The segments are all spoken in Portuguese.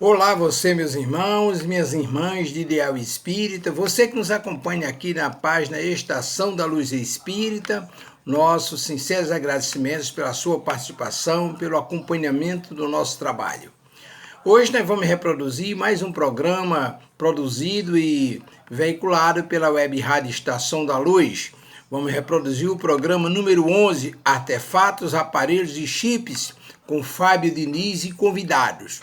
Olá, você, meus irmãos, minhas irmãs de Ideal Espírita, você que nos acompanha aqui na página Estação da Luz Espírita, nossos sinceros agradecimentos pela sua participação, pelo acompanhamento do nosso trabalho. Hoje nós vamos reproduzir mais um programa produzido e veiculado pela Web Rádio Estação da Luz. Vamos reproduzir o programa número 11, Artefatos, Aparelhos e Chips, com Fábio Diniz e convidados.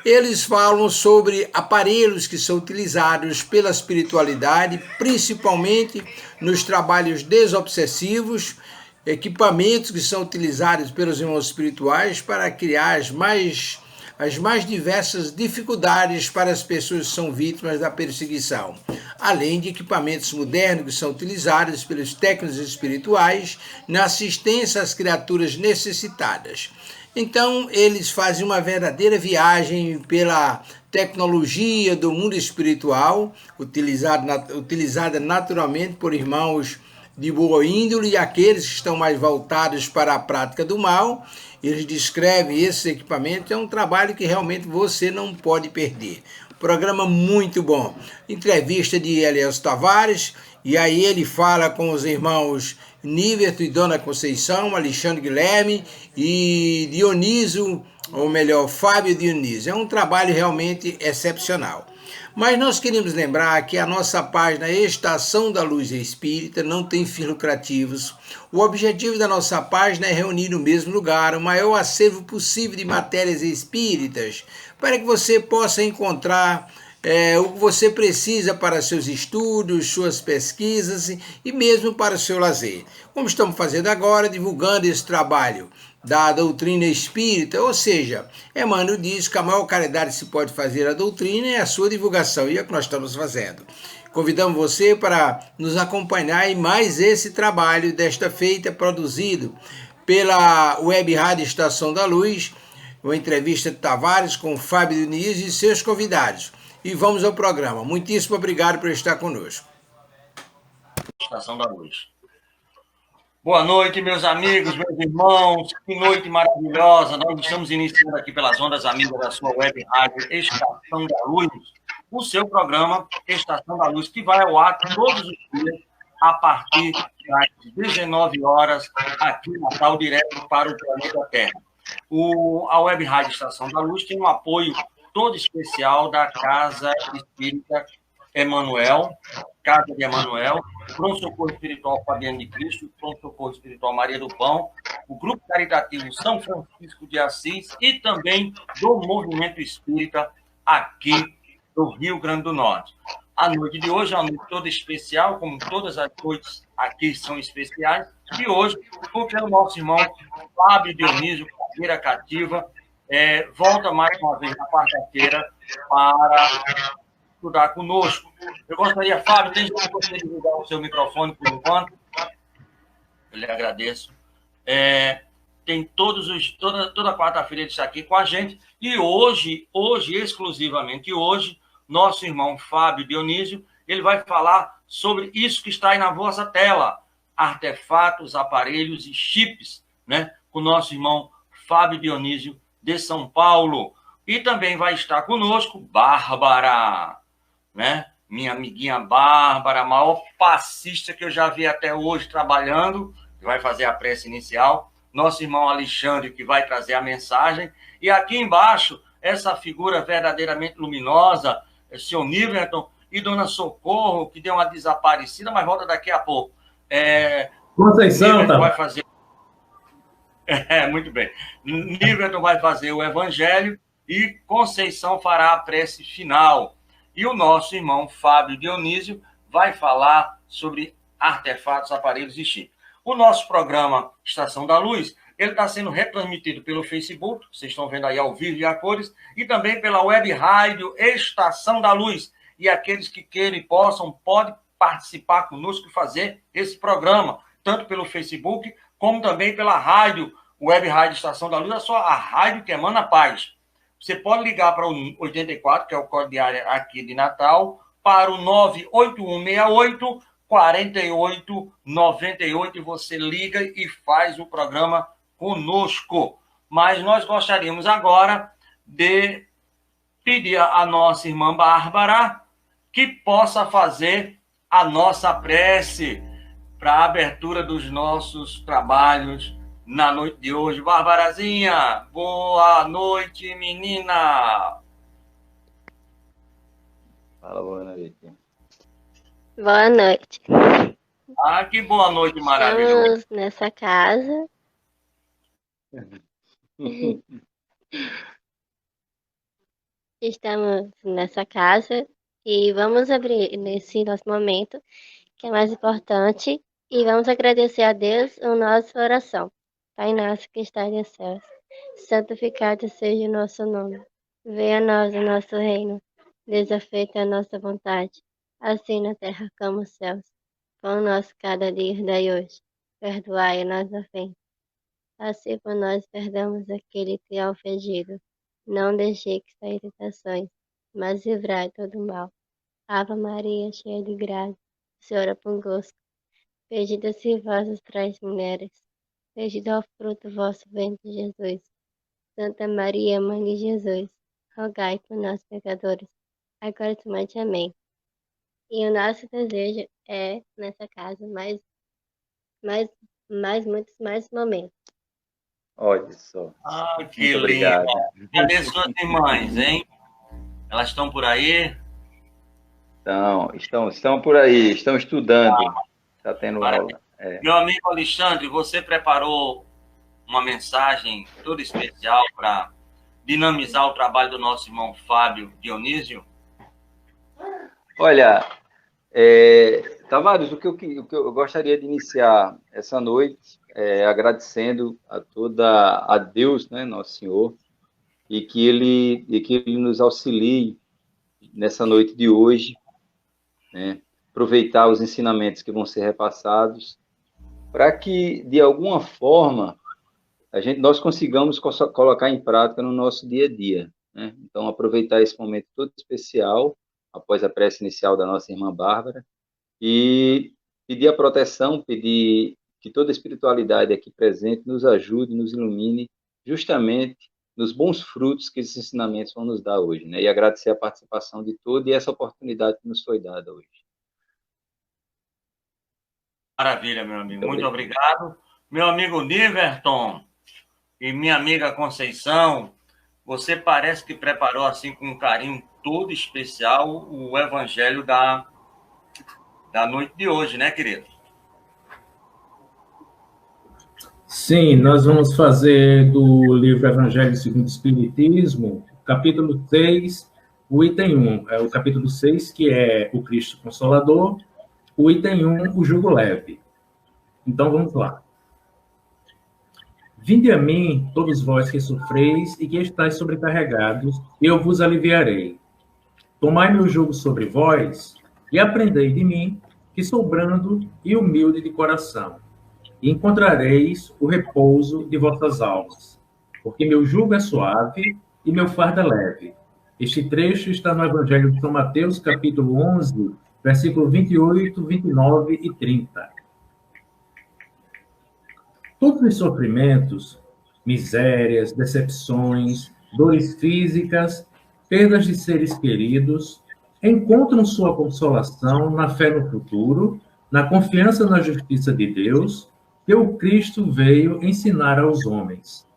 Eles falam sobre aparelhos que são utilizados pela espiritualidade, principalmente nos trabalhos desobsessivos, equipamentos que são utilizados pelos irmãos espirituais para criar as mais diversas dificuldades para as pessoas que são vítimas da perseguição, além de equipamentos modernos que são utilizados pelos técnicos espirituais na assistência às criaturas necessitadas. Então, eles fazem uma verdadeira viagem pela tecnologia do mundo espiritual, utilizada naturalmente por irmãos de boa índole e aqueles que estão mais voltados para a prática do mal. Eles descrevem esses equipamentos, é um trabalho que realmente você não pode perder. Programa muito bom. Entrevista de Elias Tavares, e aí ele fala com os irmãos Níverto e Dona Conceição, Alexandre Guilherme e Dionísio, ou melhor, Fábio Dionísio. É um trabalho realmente excepcional. Mas nós queremos lembrar que a nossa página Estação da Luz Espírita não tem fins lucrativos. O objetivo da nossa página é reunir no mesmo lugar o maior acervo possível de matérias espíritas, para que você possa encontrar o que você precisa para seus estudos, suas pesquisas e mesmo para o seu lazer. Como estamos fazendo agora, divulgando esse trabalho da doutrina espírita, ou seja, Emmanuel diz que a maior caridade que se pode fazer à doutrina é a sua divulgação, e é o que nós estamos fazendo. Convidamos você para nos acompanhar em mais esse trabalho desta feita, produzido pela Web Rádio Estação da Luz, uma entrevista de Tavares com Fábio Diniz e seus convidados. E vamos ao programa. Muitíssimo obrigado por estar conosco. Estação da Luz. Boa noite, meus amigos, meus irmãos. Que noite maravilhosa. Nós estamos iniciando aqui pelas ondas amigas da sua web rádio Estação da Luz, o seu programa Estação da Luz, que vai ao ar todos os dias a partir das 19 horas aqui em Natal, direto para o planeta Terra. A web rádio Estação da Luz tem um apoio todo especial da Casa Espírita Emanuel, Casa de Emanuel, Pronto Socorro Espiritual Fabiano de Cristo, Pronto Socorro Espiritual Maria do Pão, o Grupo Caritativo São Francisco de Assis e também do Movimento Espírita aqui do Rio Grande do Norte. A noite de hoje é uma noite toda especial, como todas as noites aqui são especiais, e hoje, porque o nosso irmão Fábio Dionísio, Cadeira Cativa, volta mais uma vez na quarta-feira para estudar conosco. Eu gostaria, Fábio, desde que você divulgar o seu microfone por enquanto, eu lhe agradeço. Tem toda quarta-feira ele está aqui com a gente, e hoje, exclusivamente hoje, nosso irmão Fábio Dionísio, ele vai falar sobre isso que está aí na vossa tela, artefatos, aparelhos e chips, né? Com o nosso irmão Fábio Dionísio, de São Paulo. E também vai estar conosco Bárbara, né? Minha amiguinha Bárbara, a maior passista que eu já vi até hoje trabalhando, que vai fazer a prece inicial. Nosso irmão Alexandre, que vai trazer a mensagem. E aqui embaixo, essa figura verdadeiramente luminosa, seu Níverton e Dona Socorro, que deu uma desaparecida, mas volta daqui a pouco. Conceição, tá? Vai fazer... muito bem. Níverton vai fazer o evangelho e Conceição fará a prece final. E o nosso irmão Fábio Dionísio vai falar sobre artefatos, aparelhos e chips. O nosso programa Estação da Luz, ele está sendo retransmitido pelo Facebook, vocês estão vendo aí ao vivo e a cores, e também pela web rádio Estação da Luz. E aqueles que queiram e possam, podem participar conosco e fazer esse programa, tanto pelo Facebook, como também pela rádio, web rádio Estação da Luz, a rádio que emana paz. Você pode ligar para o 84, que é o código de área aqui de Natal, para o 98168 4898, e você liga e faz o programa conosco. Mas nós gostaríamos agora de pedir à nossa irmã Bárbara que possa fazer a nossa prece para a abertura dos nossos trabalhos na noite de hoje. Barbarazinha, boa noite, menina! Fala, boa noite. Boa noite. Ah, que boa noite maravilhosa. Estamos nessa casa. Estamos nessa casa e vamos abrir nesse nosso momento, que é mais importante, e vamos agradecer a Deus a nossa oração. Pai nosso que está nos céus, santificado seja o nosso nome. Venha a nós o nosso reino, desafeita a nossa vontade, assim na terra como nos céus. Pão nosso cada dia dai hoje, perdoai a nossa ofensa, assim como nós perdoamos aquele que é ofendido. Não deixei que saia tentações, mas livrai todo mal. Ave Maria, cheia de graça, o Senhor é convosco. Bendita sois vós entre as mulheres, bendito é o fruto do vosso ventre, Jesus. Santa Maria, Mãe de Jesus, rogai por nós pecadores, agora e somente. Amém. E o nosso desejo é, nessa casa, muitos mais momentos. Olha só. Ah, que Muito lindo. obrigado. Cadê suas irmãs, hein? Elas estão por aí? Estão por aí, estão estudando. Está tendo aula. Meu amigo Alexandre, você preparou uma mensagem toda especial para dinamizar o trabalho do nosso irmão Fábio Dionísio? Olha, Tavares, o que eu gostaria de iniciar essa noite agradecendo a Deus, né, Nosso Senhor, e que Ele nos auxilie nessa noite de hoje, né, aproveitar os ensinamentos que vão ser repassados, para que, de alguma forma, nós consigamos colocar em prática no nosso dia a dia, né? Então, aproveitar esse momento todo especial, após a prece inicial da nossa irmã Bárbara, e pedir a proteção, pedir que toda a espiritualidade aqui presente nos ajude, nos ilumine, justamente nos bons frutos que esses ensinamentos vão nos dar hoje, né? E agradecer a participação de todos e essa oportunidade que nos foi dada hoje. Maravilha, meu amigo. Muito obrigado. Meu amigo Niverton e minha amiga Conceição, você parece que preparou assim com um carinho todo especial o evangelho da noite de hoje, né, querido? Sim, nós vamos fazer do livro Evangelho segundo o Espiritismo, capítulo 6, o item 1. É o capítulo 6, que é o Cristo Consolador, o item 1, o jugo leve. Então, vamos lá. Vinde a mim, todos vós que sofreis e que estáis sobrecarregados, e eu vos aliviarei. Tomai meu jugo sobre vós e aprendei de mim, que sou brando e humilde de coração, e encontrareis o repouso de vossas almas, porque meu jugo é suave e meu fardo é leve. Este trecho está no Evangelho de São Mateus, capítulo 11, versículo 28, 29 e 30. Todos os sofrimentos, misérias, decepções, dores físicas, perdas de seres queridos, encontram sua consolação na fé no futuro, na confiança na justiça de Deus, que o Cristo veio ensinar aos homens.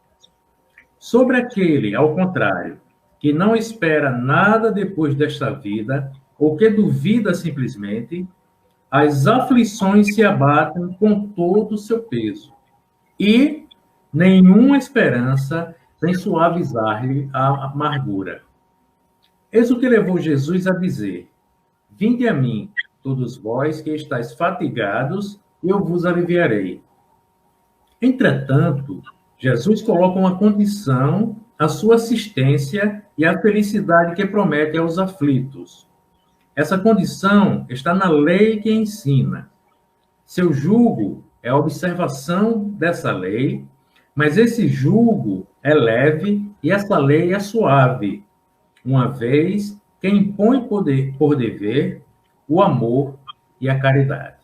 Sobre aquele, ao contrário, que não espera nada depois desta vida, ou que duvida simplesmente, as aflições se abatem com todo o seu peso, e nenhuma esperança vem suavizar-lhe a amargura. Eis o que levou Jesus a dizer: vinde a mim, todos vós que estáis fatigados, e eu vos aliviarei. Entretanto, Jesus coloca uma condição à sua assistência e à felicidade que promete aos aflitos. Essa condição está na lei que ensina. Seu jugo é a observação dessa lei, mas esse jugo é leve e essa lei é suave, uma vez que impõe por dever o amor e a caridade.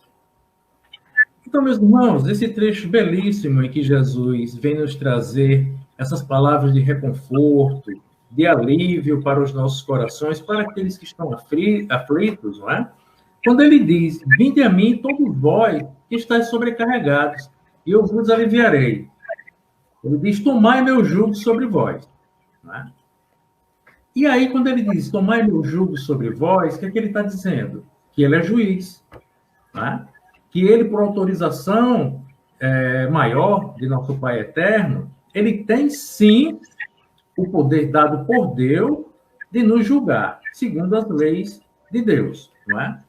Então, meus irmãos, esse trecho belíssimo em que Jesus vem nos trazer essas palavras de reconforto, de alívio para os nossos corações, para aqueles que estão aflitos, não é? Quando ele diz, vinde a mim todos vós que estáis sobrecarregados, e eu vos aliviarei. Ele diz, tomai meu jugo sobre vós. Não é? E aí, quando ele diz, tomai meu jugo sobre vós, o que é que ele está dizendo? Que ele é juiz. Não é? Que ele, por autorização maior de nosso Pai Eterno, ele tem, sim, o poder dado por Deus de nos julgar, segundo as leis de Deus. Não é?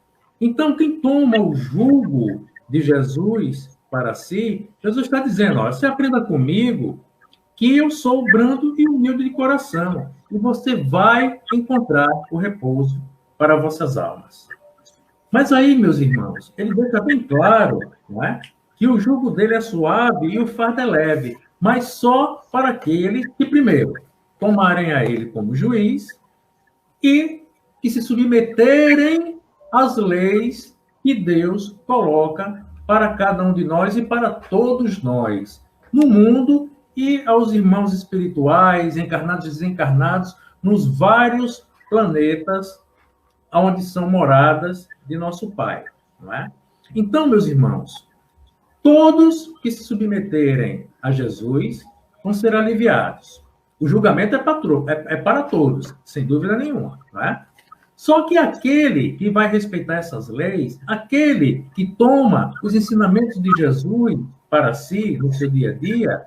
Então, quem toma o jugo de Jesus para si, Jesus está dizendo, ó, você aprenda comigo que eu sou brando e humilde de coração, e você vai encontrar o repouso para vossas almas. Mas aí, meus irmãos, ele deixa bem claro, não é, que o jugo dele é suave e o fardo é leve, mas só para aqueles que, primeiro, tomarem a ele como juiz e que se submeterem às leis que Deus coloca para cada um de nós e para todos nós, no mundo e aos irmãos espirituais, encarnados e desencarnados, nos vários planetas onde são moradas de nosso Pai. Não é? Então, meus irmãos, todos que se submeterem a Jesus vão ser aliviados. O julgamento é para todos, sem dúvida nenhuma. Não é? Só que aquele que vai respeitar essas leis, aquele que toma os ensinamentos de Jesus para si, no seu dia a dia,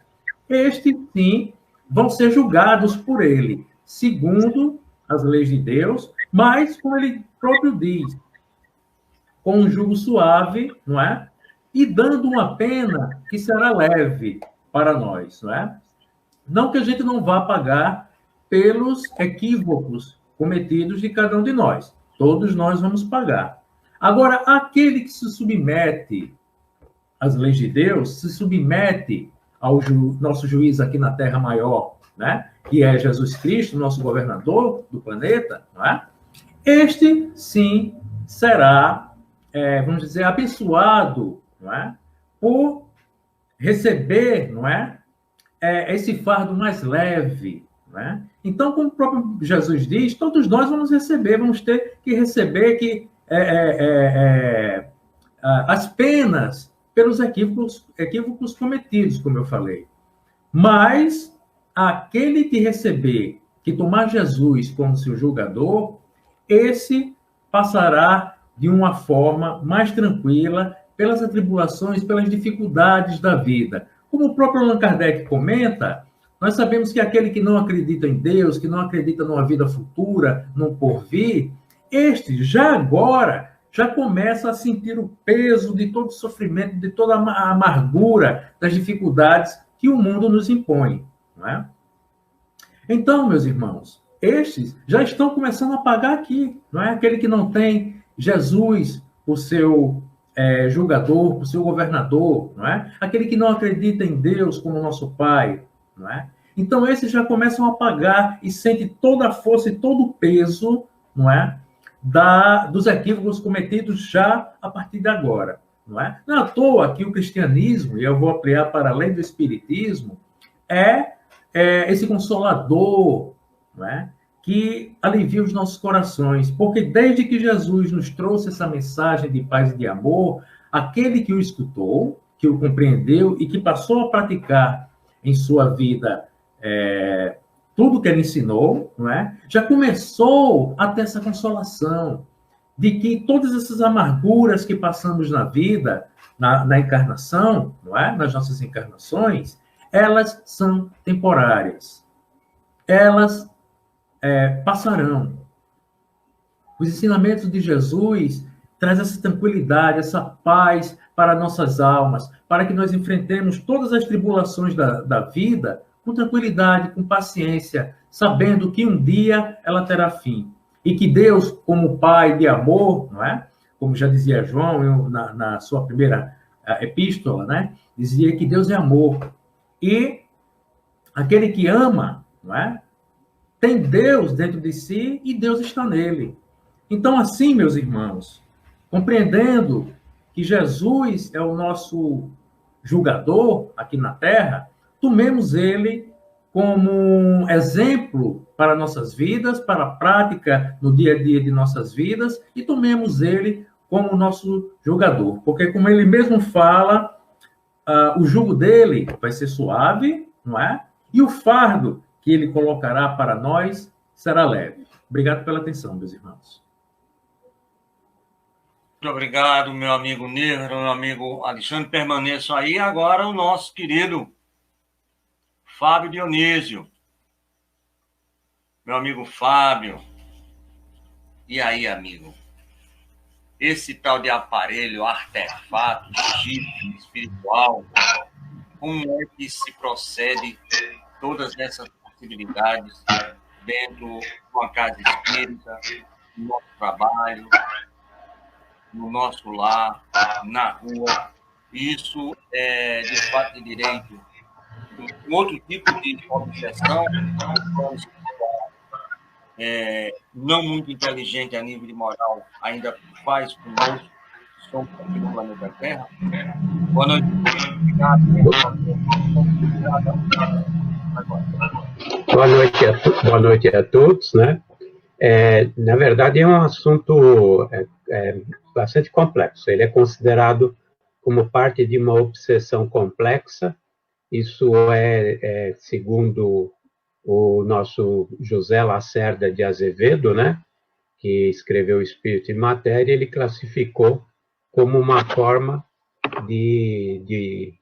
estes, sim, vão ser julgados por ele, segundo as leis de Deus, mas, como ele próprio diz, com um jugo suave, não é? E dando uma pena que será leve para nós, não é? Não que a gente não vá pagar pelos equívocos cometidos de cada um de nós. Todos nós vamos pagar. Agora, aquele que se submete às leis de Deus, se submete ao nosso juiz aqui na Terra maior, né? Que é Jesus Cristo, nosso governador do planeta, não é? Este, sim, será, vamos dizer, abençoado, não é? Por receber, não é? Esse fardo mais leve, não é? Então, como o próprio Jesus diz, todos nós vamos receber, vamos ter que receber as penas pelos equívocos cometidos, como eu falei. Mas aquele que receber, que tomar Jesus como seu julgador, esse passará de uma forma mais tranquila pelas atribulações, pelas dificuldades da vida. Como o próprio Allan Kardec comenta, nós sabemos que aquele que não acredita em Deus, que não acredita numa vida futura, num porvir, este já agora já começa a sentir o peso de todo o sofrimento, de toda a amargura das dificuldades que o mundo nos impõe. Não é? Então, meus irmãos, estes já estão começando a pagar aqui. Não é? Aquele que não tem Jesus, o seu julgador, o seu governador, não é? Aquele que não acredita em Deus como nosso Pai. Não é? Então, esses já começam a pagar e sentem toda a força e todo o peso, não é? Dos equívocos cometidos já a partir de agora. Não é? Não é à toa que o cristianismo, e eu vou ampliar para além do espiritismo, é esse consolador, não é? Que alivia os nossos corações. Porque desde que Jesus nos trouxe essa mensagem de paz e de amor, aquele que o escutou, que o compreendeu e que passou a praticar em sua vida tudo que ele ensinou, não é? Já começou a ter essa consolação de que todas essas amarguras que passamos na vida, na encarnação, não é? Nas nossas encarnações, elas são temporárias. Elas passarão. Os ensinamentos de Jesus trazem essa tranquilidade, essa paz para nossas almas, para que nós enfrentemos todas as tribulações da vida com tranquilidade, com paciência, sabendo que um dia ela terá fim. E que Deus, como Pai de amor, não é? Como já dizia João na sua primeira epístola, né? Dizia que Deus é amor. E aquele que ama, não é? Tem Deus dentro de si e Deus está nele. Então, assim, meus irmãos, compreendendo que Jesus é o nosso julgador aqui na Terra, tomemos ele como um exemplo para nossas vidas, para a prática no dia a dia de nossas vidas, e tomemos ele como nosso julgador. Porque, como ele mesmo fala, o jugo dele vai ser suave, não é? E o fardo que ele colocará para nós será leve. Obrigado pela atenção, meus irmãos. Muito obrigado, meu amigo Negro, meu amigo Alexandre. Permaneçam aí. Agora o nosso querido Fábio Dionísio. Meu amigo Fábio. E aí, amigo? Esse tal de aparelho, artefato, chip espiritual, como é que se procede todas essas possibilidades dentro de uma casa espírita, no nosso trabalho, no nosso lar, na rua? Isso é, de fato e direito, um outro tipo de obsessão, não muito inteligente a nível de moral, ainda faz conosco, somos aqui no planeta Terra. Boa noite. Boa noite a todos, né? Na verdade, é um assunto bastante complexo. Ele é considerado como parte de uma obsessão complexa. Isso segundo o nosso José Lacerda de Azevedo, né, que escreveu Espírito e Matéria, ele classificou como uma forma de...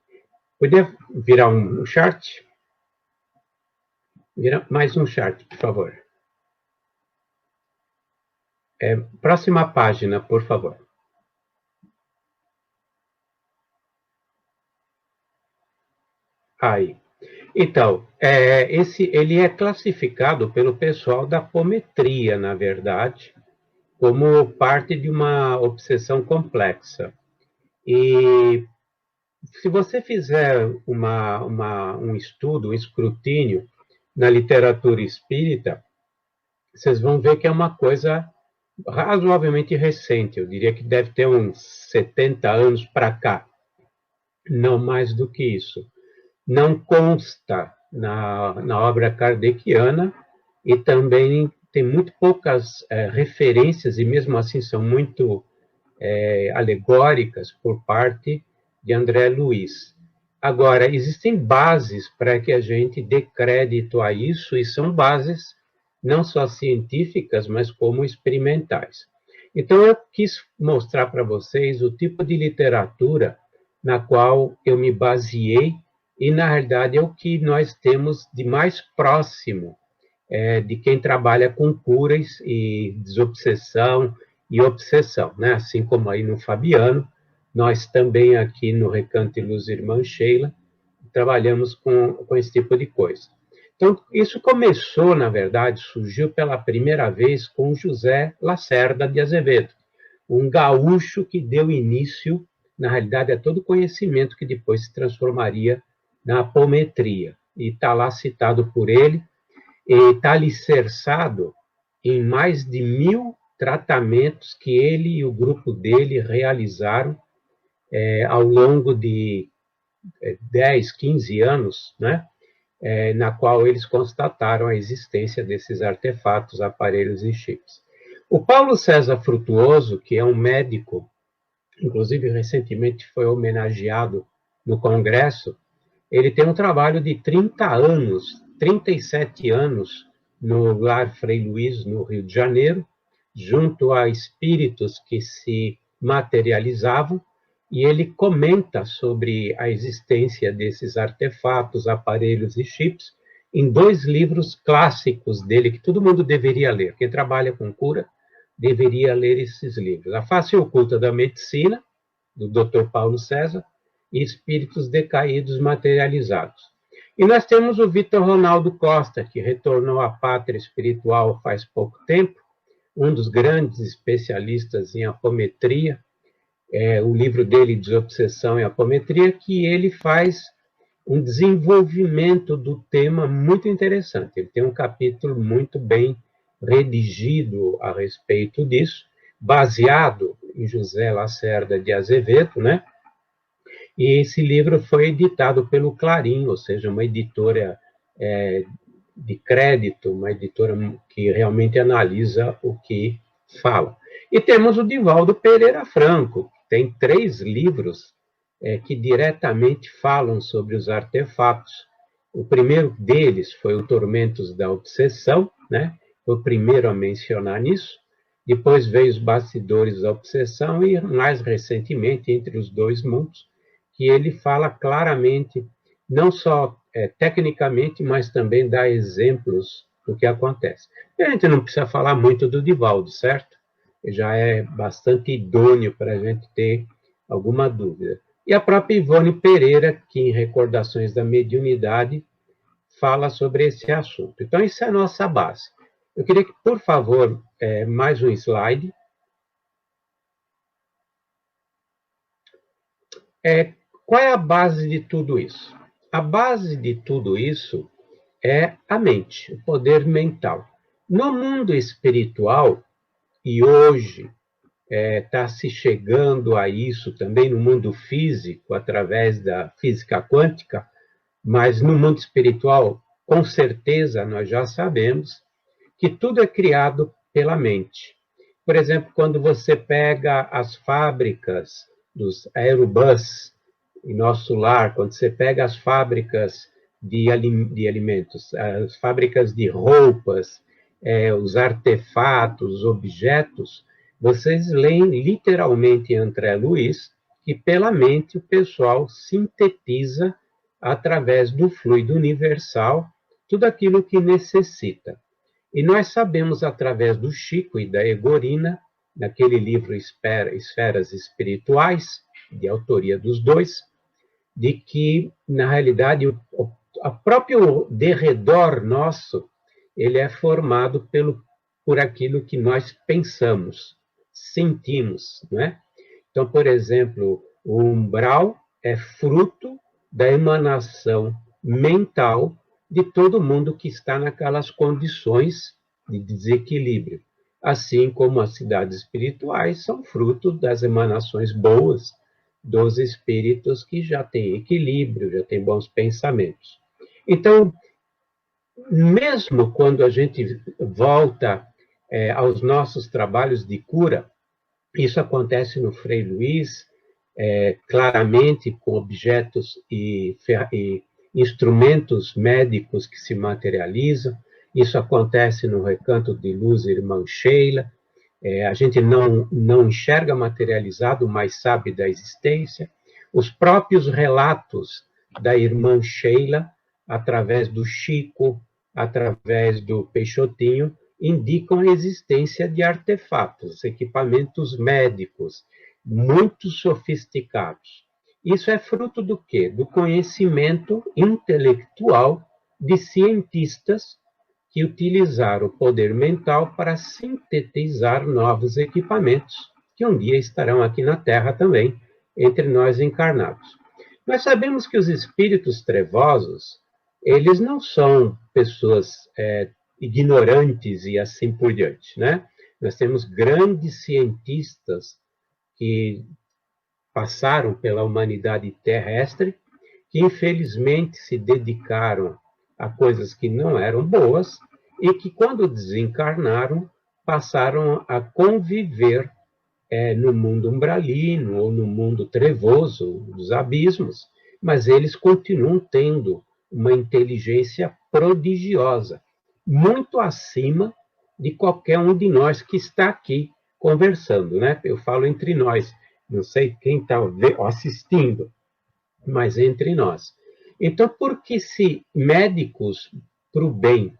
Podia virar um chart? Vira mais um chart, por favor. Próxima página, por favor. Aí. Então, ele é classificado pelo pessoal da apometria, na verdade, como parte de uma obsessão complexa. E se você fizer um estudo, um escrutínio na literatura espírita, vocês vão ver que é uma coisa razoavelmente recente. Eu diria que deve ter uns 70 anos para cá, não mais do que isso. Não consta na obra kardeciana e também tem muito poucas referências, e mesmo assim são muito alegóricas por parte de André Luiz. Agora, existem bases para que a gente dê crédito a isso, e são bases não só científicas, mas como experimentais. Então, eu quis mostrar para vocês o tipo de literatura na qual eu me baseei, e, na realidade, é o que nós temos de mais próximo de quem trabalha com curas e desobsessão e obsessão, né? Assim como aí no Fabiano, nós também aqui no Recanto e Luz Irmã Sheila trabalhamos com esse tipo de coisa. Então, isso começou, na verdade, surgiu pela primeira vez com José Lacerda de Azevedo, um gaúcho que deu início, na realidade, a todo o conhecimento que depois se transformaria na apometria. E está lá citado por ele, e está alicerçado em mais de 1000 tratamentos que ele e o grupo dele realizaram ao longo de 10, 15 anos, né? Na qual eles constataram a existência desses artefatos, aparelhos e chips. O Paulo César Frutuoso, que é um médico, inclusive recentemente foi homenageado no Congresso, ele tem um trabalho de 30 anos, 37 anos, no Lar Frei Luiz, no Rio de Janeiro, junto a espíritos que se materializavam, e ele comenta sobre a existência desses artefatos, aparelhos e chips em 2 livros clássicos dele, que todo mundo deveria ler. Quem trabalha com cura deveria ler esses livros. A Face Oculta da Medicina, do Dr. Paulo César, e Espíritos Decaídos Materializados. E nós temos o Vitor Ronaldo Costa, que retornou à pátria espiritual faz pouco tempo, um dos grandes especialistas em apometria, o livro dele, Desobsessão e Apometria, que ele faz um desenvolvimento do tema muito interessante. Ele tem um capítulo muito bem redigido a respeito disso, baseado em José Lacerda de Azevedo, né? E esse livro foi editado pelo Clarim, ou seja, uma editora de crédito, uma editora que realmente analisa o que fala. E temos o Divaldo Pereira Franco, que tem 3 livros que diretamente falam sobre os artefatos. O primeiro deles foi o Tormentos da Obsessão, né? Foi o primeiro a mencionar nisso. Depois veio os Bastidores da Obsessão e, mais recentemente, Entre os Dois Mundos, que ele fala claramente, não só tecnicamente, mas também dá exemplos do que acontece. E a gente não precisa falar muito do Divaldo, certo? Já é bastante idôneo para a gente ter alguma dúvida. E a própria Ivone Pereira, que em Recordações da Mediunidade, fala sobre esse assunto. Então, isso é a nossa base. Eu queria que, por favor, mais um slide. Qual é a base de tudo isso? A base de tudo isso é a mente, o poder mental. No mundo espiritual, e hoje está se chegando a isso também no mundo físico, através da física quântica, mas no mundo espiritual, com certeza, nós já sabemos que tudo é criado pela mente. Por exemplo, quando você pega as fábricas dos Aerobus em nosso lar, quando você pega as fábricas de alimentos, as fábricas de roupas, os artefatos, os objetos, vocês leem literalmente em André Luiz que pela mente o pessoal sintetiza através do fluido universal tudo aquilo que necessita. E nós sabemos através do Chico e da Egorina, naquele livro Esferas Espirituais, de autoria dos dois, de que, na realidade, o próprio derredor nosso, ele é formado por aquilo que nós pensamos, sentimos, não é? Então, por exemplo, o umbral é fruto da emanação mental de todo mundo que está naquelas condições de desequilíbrio, assim como as cidades espirituais são fruto das emanações boas dos espíritos que já têm equilíbrio, já têm bons pensamentos. Então, mesmo quando a gente volta aos nossos trabalhos de cura, isso acontece no Frei Luiz, claramente com objetos e instrumentos médicos que se materializam. Isso acontece no Recanto de Luz, Irmã Sheila. A gente não enxerga materializado, mas sabe da existência. Os próprios relatos da Irmã Sheila, através do Chico, através do Peixotinho, indicam a existência de artefatos, equipamentos médicos, muito sofisticados. Isso é fruto do quê? Do conhecimento intelectual de cientistas que utilizaram o poder mental para sintetizar novos equipamentos, que um dia estarão aqui na Terra também, entre nós encarnados. Nós sabemos que os espíritos trevosos, eles não são pessoas ignorantes e assim por diante, né? Nós temos grandes cientistas que passaram pela humanidade terrestre, que infelizmente se dedicaram a coisas que não eram boas e que, quando desencarnaram, passaram a conviver no mundo umbralino ou no mundo trevoso dos abismos, mas eles continuam tendo uma inteligência prodigiosa, muito acima de qualquer um de nós que está aqui conversando, né? Eu falo entre nós, não sei quem está assistindo, mas entre nós. Então, porque se médicos para o bem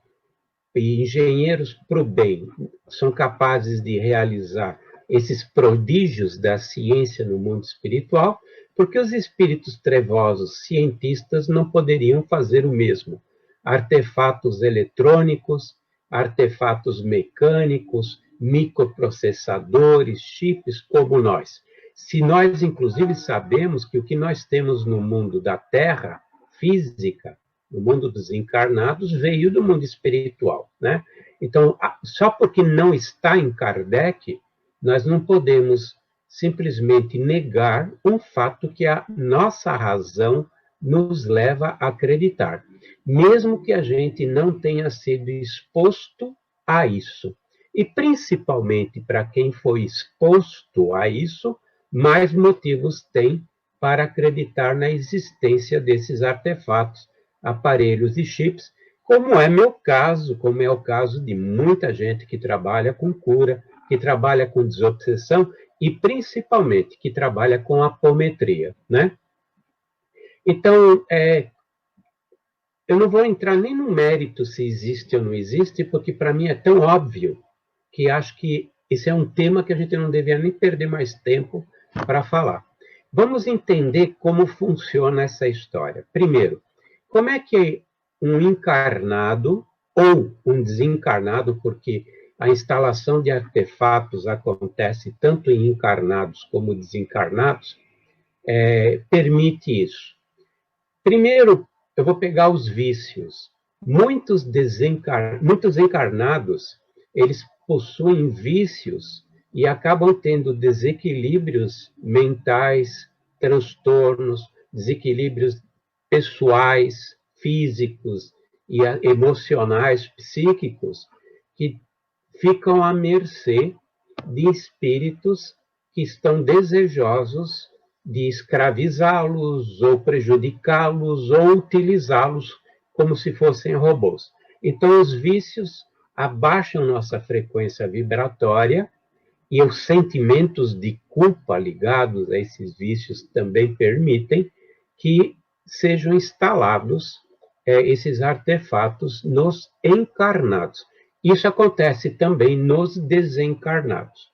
e engenheiros para o bem são capazes de realizar esses prodígios da ciência no mundo espiritual, porque os espíritos trevosos cientistas não poderiam fazer o mesmo? Artefatos eletrônicos, artefatos mecânicos, microprocessadores, chips, como nós. Se nós, inclusive, sabemos que o que nós temos no mundo da Terra, física, no mundo dos encarnados, veio do mundo espiritual, né? Então, só porque não está em Kardec, nós não podemos simplesmente negar um fato que a nossa razão nos leva a acreditar, mesmo que a gente não tenha sido exposto a isso. E, principalmente, para quem foi exposto a isso, mais motivos tem para acreditar na existência desses artefatos, aparelhos e chips, como é meu caso, como é o caso de muita gente que trabalha com cura, que trabalha com desobsessão e, principalmente, que trabalha com apometria, né? Então, eu não vou entrar nem no mérito se existe ou não existe, porque para mim é tão óbvio que acho que esse é um tema que a gente não deveria nem perder mais tempo para falar. Vamos entender como funciona essa história. Primeiro, como é que um encarnado ou um desencarnado, porque a instalação de artefatos acontece tanto em encarnados como desencarnados, permite isso. Primeiro, eu vou pegar os vícios. Muitos encarnados, eles possuem vícios e acabam tendo desequilíbrios mentais, transtornos, desequilíbrios pessoais, físicos e emocionais, psíquicos, que ficam à mercê de espíritos que estão desejosos de escravizá-los, ou prejudicá-los, ou utilizá-los como se fossem robôs. Então, os vícios abaixam nossa frequência vibratória, e os sentimentos de culpa ligados a esses vícios também permitem que sejam instalados esses artefatos nos encarnados. Isso acontece também nos desencarnados.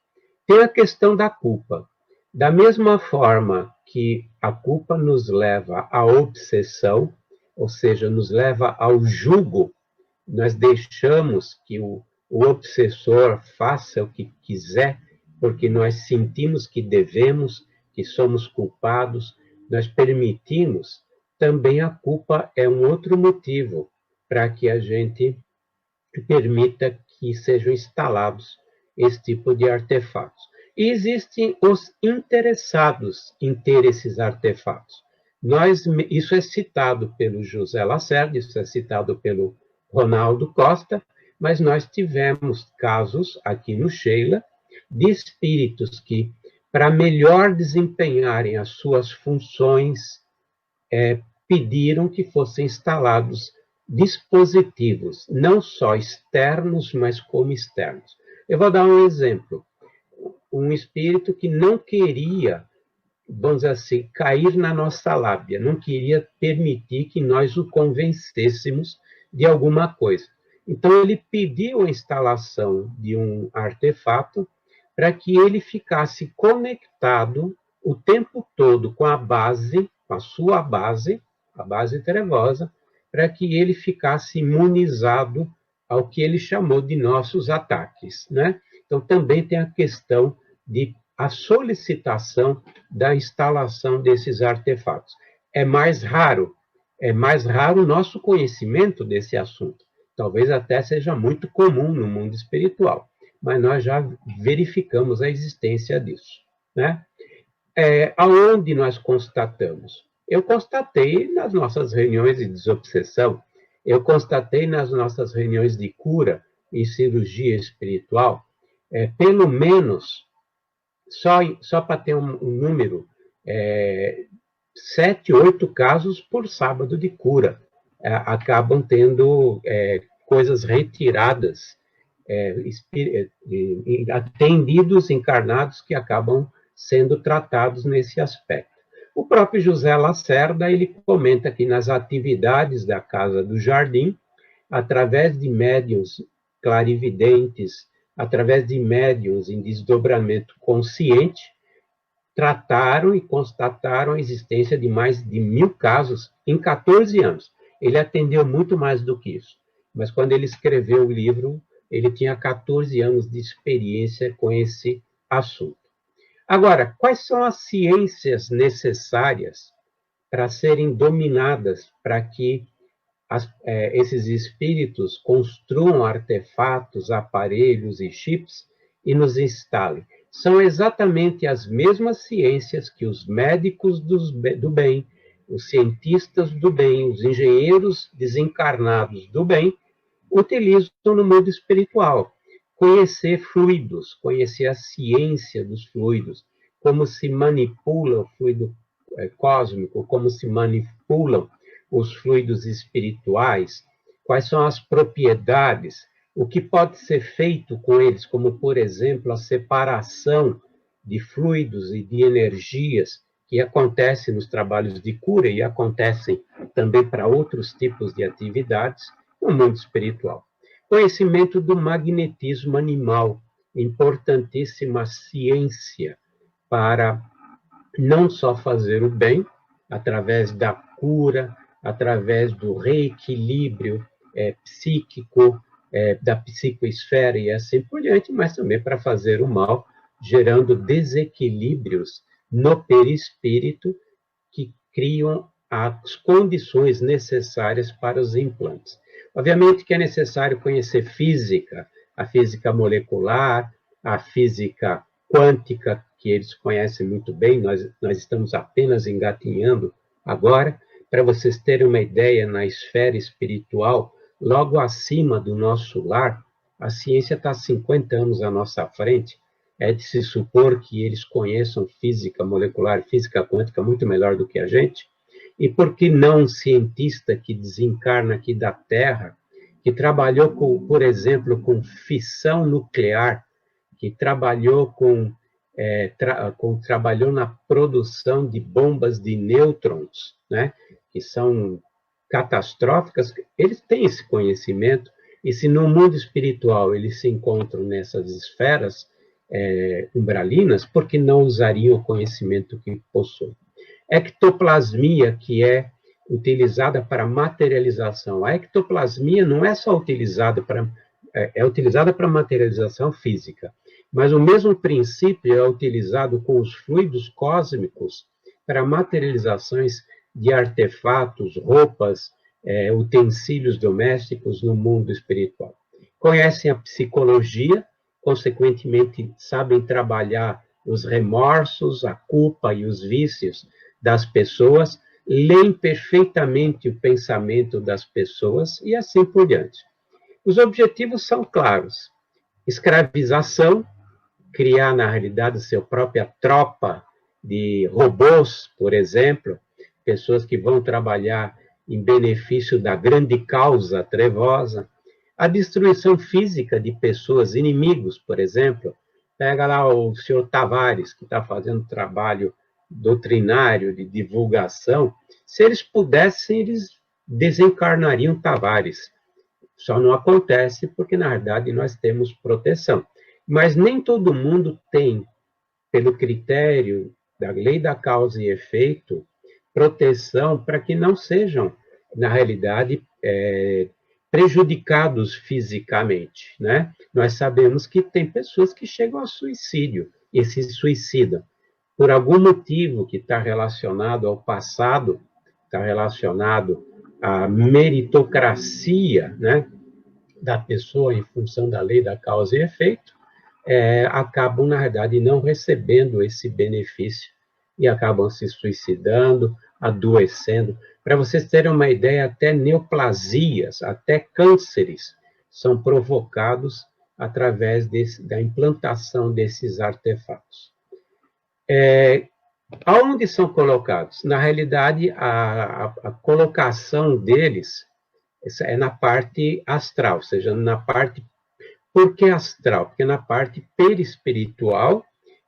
Tem a questão da culpa. Da mesma forma que a culpa nos leva à obsessão, ou seja, nos leva ao jugo, nós deixamos que o obsessor faça o que quiser, porque nós sentimos que devemos, que somos culpados, nós permitimos, também a culpa é um outro motivo para que a gente permita que sejam instalados esse tipo de artefatos. E existem os interessados em ter esses artefatos. Isso é citado pelo José Lacerda, isso é citado pelo Ronaldo Costa, mas nós tivemos casos aqui no Sheila de espíritos que, para melhor desempenharem as suas funções, pediram que fossem instalados dispositivos, não só externos, mas como externos. Eu vou dar um exemplo. Um espírito que não queria, vamos dizer assim, cair na nossa lábia, não queria permitir que nós o convencêssemos de alguma coisa. Então, ele pediu a instalação de um artefato para que ele ficasse conectado o tempo todo com a base, com a sua base, a base trevosa, para que ele ficasse imunizado ao que ele chamou de nossos ataques, né? Então, também tem a questão de a solicitação da instalação desses artefatos. É mais raro o nosso conhecimento desse assunto. Talvez até seja muito comum no mundo espiritual, mas nós já verificamos a existência disso, né? Aonde nós constatamos? Eu constatei nas nossas reuniões de desobsessão, eu constatei nas nossas reuniões de cura e cirurgia espiritual, pelo menos, só para ter um número, 7, 8 casos por sábado de cura. Acabam tendo coisas retiradas, atendidos encarnados que acabam sendo tratados nesse aspecto. O próprio José Lacerda, ele comenta que nas atividades da Casa do Jardim, através de médiuns clarividentes, através de médiuns em desdobramento consciente, trataram e constataram a existência de mais de 1000 casos em 14 anos. Ele atendeu muito mais do que isso. Mas quando ele escreveu o livro, ele tinha 14 anos de experiência com esse assunto. Agora, quais são as ciências necessárias para serem dominadas para que esses espíritos construam artefatos, aparelhos e chips e nos instalem? São exatamente as mesmas ciências que os médicos do bem, os cientistas do bem, os engenheiros desencarnados do bem, utilizam no mundo espiritual. Conhecer fluidos, conhecer a ciência dos fluidos, como se manipula o fluido cósmico, como se manipulam os fluidos espirituais, quais são as propriedades, o que pode ser feito com eles, como, por exemplo, a separação de fluidos e de energias que acontecem nos trabalhos de cura e acontecem também para outros tipos de atividades no mundo espiritual. Conhecimento do magnetismo animal, importantíssima ciência para não só fazer o bem, através da cura, através do reequilíbrio psíquico, da psicoesfera e assim por diante, mas também para fazer o mal, gerando desequilíbrios no perispírito que criam as condições necessárias para os implantes. Obviamente que é necessário conhecer física, a física molecular, a física quântica, que eles conhecem muito bem, nós estamos apenas engatinhando agora, para vocês terem uma ideia, na esfera espiritual, logo acima do nosso lar, a ciência está 50 anos à nossa frente, é de se supor que eles conheçam física molecular, física quântica muito melhor do que a gente, e por que não um cientista que desencarna aqui da Terra, que trabalhou, por exemplo, com fissão nuclear, que trabalhou trabalhou na produção de bombas de nêutrons, né, que são catastróficas, eles têm esse conhecimento, e se no mundo espiritual eles se encontram nessas esferas umbralinas, por que não usariam o conhecimento que possuem? Ectoplasmia, que é utilizada para materialização. A ectoplasmia não é só utilizada é utilizada para materialização física, mas o mesmo princípio é utilizado com os fluidos cósmicos para materializações de artefatos, roupas, utensílios domésticos no mundo espiritual. Conhecem a psicologia, consequentemente sabem trabalhar os remorsos, a culpa e os vícios das pessoas, leem perfeitamente o pensamento das pessoas e assim por diante. Os objetivos são claros: escravização, criar, na realidade, sua própria tropa de robôs, por exemplo, pessoas que vão trabalhar em benefício da grande causa trevosa, a destruição física de pessoas, inimigos, por exemplo. Pega lá o senhor Tavares, que está fazendo trabalho doutrinário, de divulgação. Se eles pudessem, eles desencarnariam Tavares. Só não acontece porque, na verdade, nós temos proteção. Mas nem todo mundo tem, pelo critério da lei da causa e efeito, proteção para que não sejam, na realidade, prejudicados fisicamente, né? Nós sabemos que tem pessoas que chegam ao suicídio e se suicidam por algum motivo que está relacionado ao passado, está relacionado à meritocracia, né, da pessoa em função da lei da causa e efeito, acabam, na verdade, não recebendo esse benefício e acabam se suicidando, adoecendo. Para vocês terem uma ideia, até neoplasias, até cânceres são provocados através da implantação desses artefatos. Aonde são colocados? Na realidade, a colocação deles é na parte astral, ou seja, na parte... Por que astral? Porque na parte perispiritual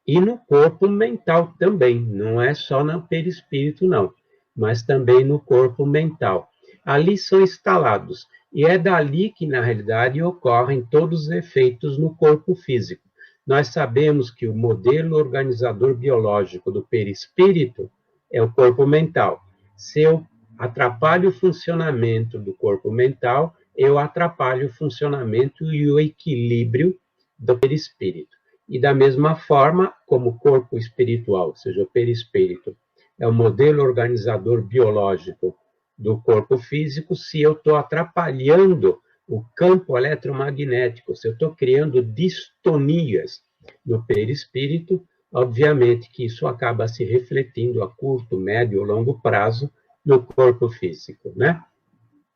e no corpo mental também. Não é só no perispírito, não, mas também no corpo mental. Ali são instalados. E é dali que, na realidade, ocorrem todos os efeitos no corpo físico. Nós sabemos que o modelo organizador biológico do perispírito é o corpo mental. Se eu atrapalho o funcionamento do corpo mental, eu atrapalho o funcionamento e o equilíbrio do perispírito. E da mesma forma, como o corpo espiritual, ou seja, o perispírito, é o modelo organizador biológico do corpo físico, se eu estou atrapalhando o campo eletromagnético, se eu estou criando distonias no perispírito, obviamente que isso acaba se refletindo a curto, médio ou longo prazo no corpo físico, né?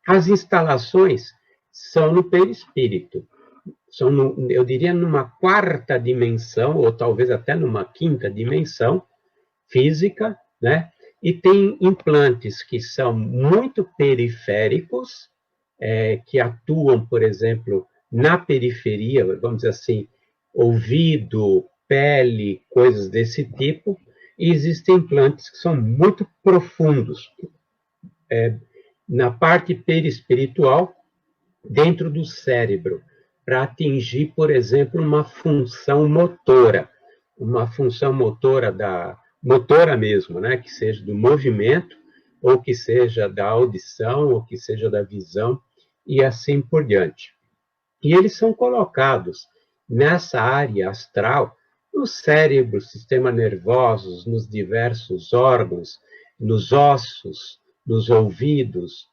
As instalações são no perispírito, são, eu diria, numa quarta dimensão, ou talvez até numa quinta dimensão física, né? E tem implantes que são muito periféricos, que atuam, por exemplo, na periferia, vamos dizer assim, ouvido, pele, coisas desse tipo, e existem implantes que são muito profundos, na parte perispiritual, dentro do cérebro, para atingir, por exemplo, uma função motora motora mesmo, né, que seja do movimento, ou que seja da audição, ou que seja da visão, e assim por diante. E eles são colocados nessa área astral, no cérebro, sistema nervoso, nos diversos órgãos, nos ossos, nos ouvidos,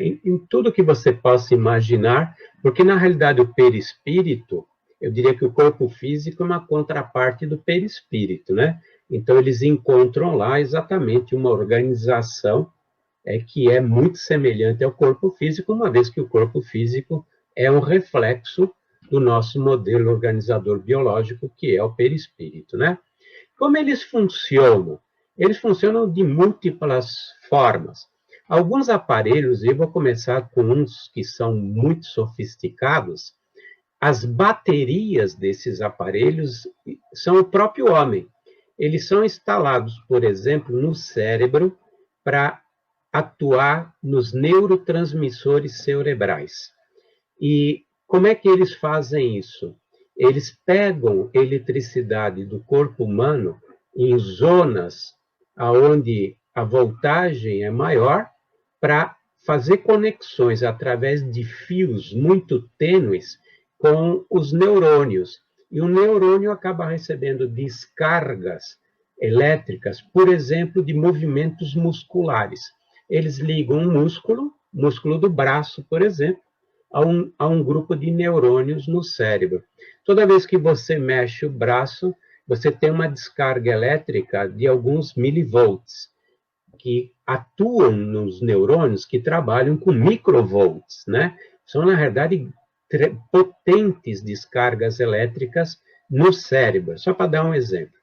em tudo que você possa imaginar, porque na realidade o perispírito, eu diria que o corpo físico é uma contraparte do perispírito, né? Então eles encontram lá exatamente uma organização que é muito semelhante ao corpo físico, uma vez que o corpo físico é um reflexo do nosso modelo organizador biológico, que é o perispírito, né? Como eles funcionam? Eles funcionam de múltiplas formas. Alguns aparelhos, e eu vou começar com uns que são muito sofisticados, as baterias desses aparelhos são o próprio homem. Eles são instalados, por exemplo, no cérebro para atuar nos neurotransmissores cerebrais. E como é que eles fazem isso? Eles pegam eletricidade do corpo humano em zonas onde a voltagem é maior para fazer conexões através de fios muito tênues com os neurônios. E o neurônio acaba recebendo descargas elétricas, por exemplo, de movimentos musculares. Eles ligam um músculo do braço, por exemplo, a um grupo de neurônios no cérebro. Toda vez que você mexe o braço, você tem uma descarga elétrica de alguns milivolts, que atuam nos neurônios que trabalham com microvolts, né? São, na verdade, potentes descargas elétricas no cérebro. Só para dar um exemplo.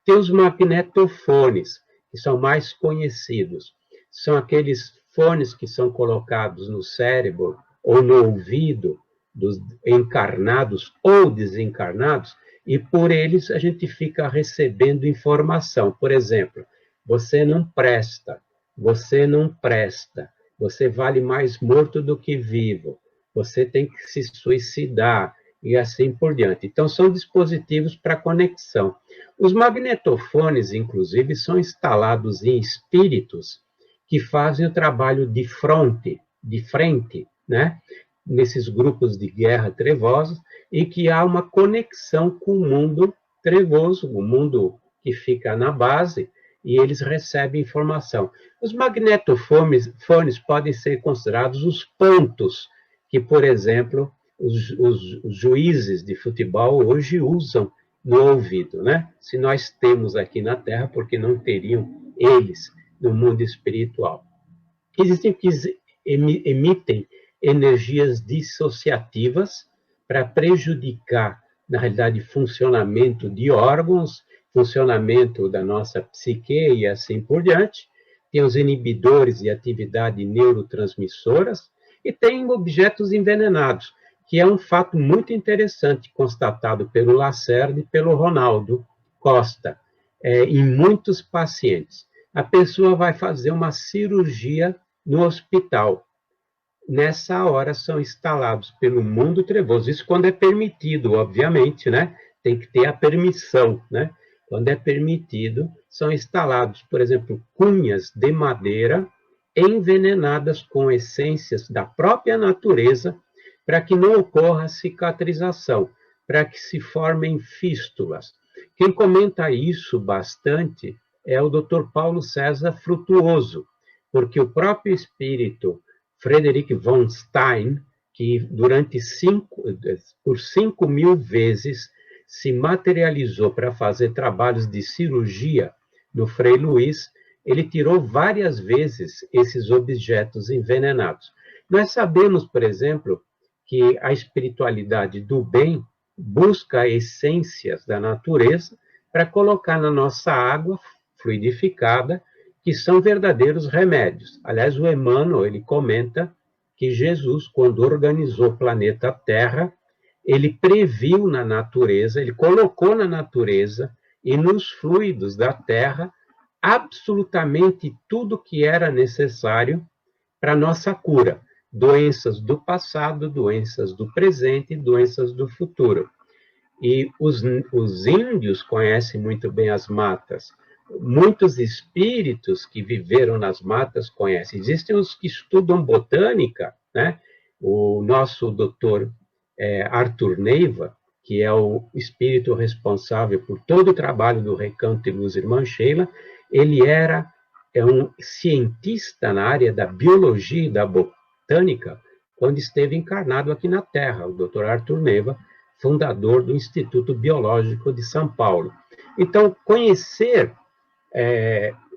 Tem os magnetofones, que são mais conhecidos. São aqueles fones que são colocados no cérebro ou no ouvido dos encarnados ou desencarnados, e por eles a gente fica recebendo informação. Por exemplo, você não presta, você não presta, você vale mais morto do que vivo, você tem que se suicidar, e assim por diante. Então, são dispositivos para conexão. Os magnetofones, inclusive, são instalados em espíritos que fazem o trabalho de frente, né? Nesses grupos de guerra trevosos, e que há uma conexão com o mundo trevoso, o mundo que fica na base, e eles recebem informação. Os magnetofones podem ser considerados os pontos que, por exemplo, os juízes de futebol hoje usam no ouvido, né? Se nós temos aqui na Terra, porque não teriam eles no mundo espiritual? Existem que emitem energias dissociativas para prejudicar, na realidade, funcionamento de órgãos, funcionamento da nossa psique e assim por diante. Tem os inibidores de atividade neurotransmissoras e tem objetos envenenados, que é um fato muito interessante constatado pelo Lacerda e pelo Ronaldo Costa, em muitos pacientes. A pessoa vai fazer uma cirurgia no hospital. Nessa hora são instalados pelo mundo trevoso. Isso quando é permitido, obviamente, né? Tem que ter a permissão, né? Quando é permitido, são instalados, por exemplo, cunhas de madeira envenenadas com essências da própria natureza, para que não ocorra cicatrização, para que se formem fístulas. Quem comenta isso bastante é o Dr. Paulo César Frutuoso, porque o próprio espírito Frederick von Stein, que durante 5.000 vezes se materializou para fazer trabalhos de cirurgia no Frei Luiz, ele tirou várias vezes esses objetos envenenados. Nós sabemos, por exemplo, que a espiritualidade do bem busca essências da natureza para colocar na nossa água fluidificada, que são verdadeiros remédios. Aliás, o Emmanuel, ele comenta que Jesus, quando organizou o planeta Terra, ele previu na natureza, ele colocou na natureza e nos fluidos da Terra absolutamente tudo que era necessário para a nossa cura. Doenças do passado, doenças do presente, doenças do futuro. E os índios conhecem muito bem as matas. Muitos espíritos que viveram nas matas conhecem. Existem os que estudam botânica, né? O nosso doutor Arthur Neiva, que é o espírito responsável por todo o trabalho do Recanto e Luz Irmã Sheila, ele é um cientista na área da biologia e da botânica quando esteve encarnado aqui na Terra, o doutor Arthur Neiva, fundador do Instituto Biológico de São Paulo. Então, conhecer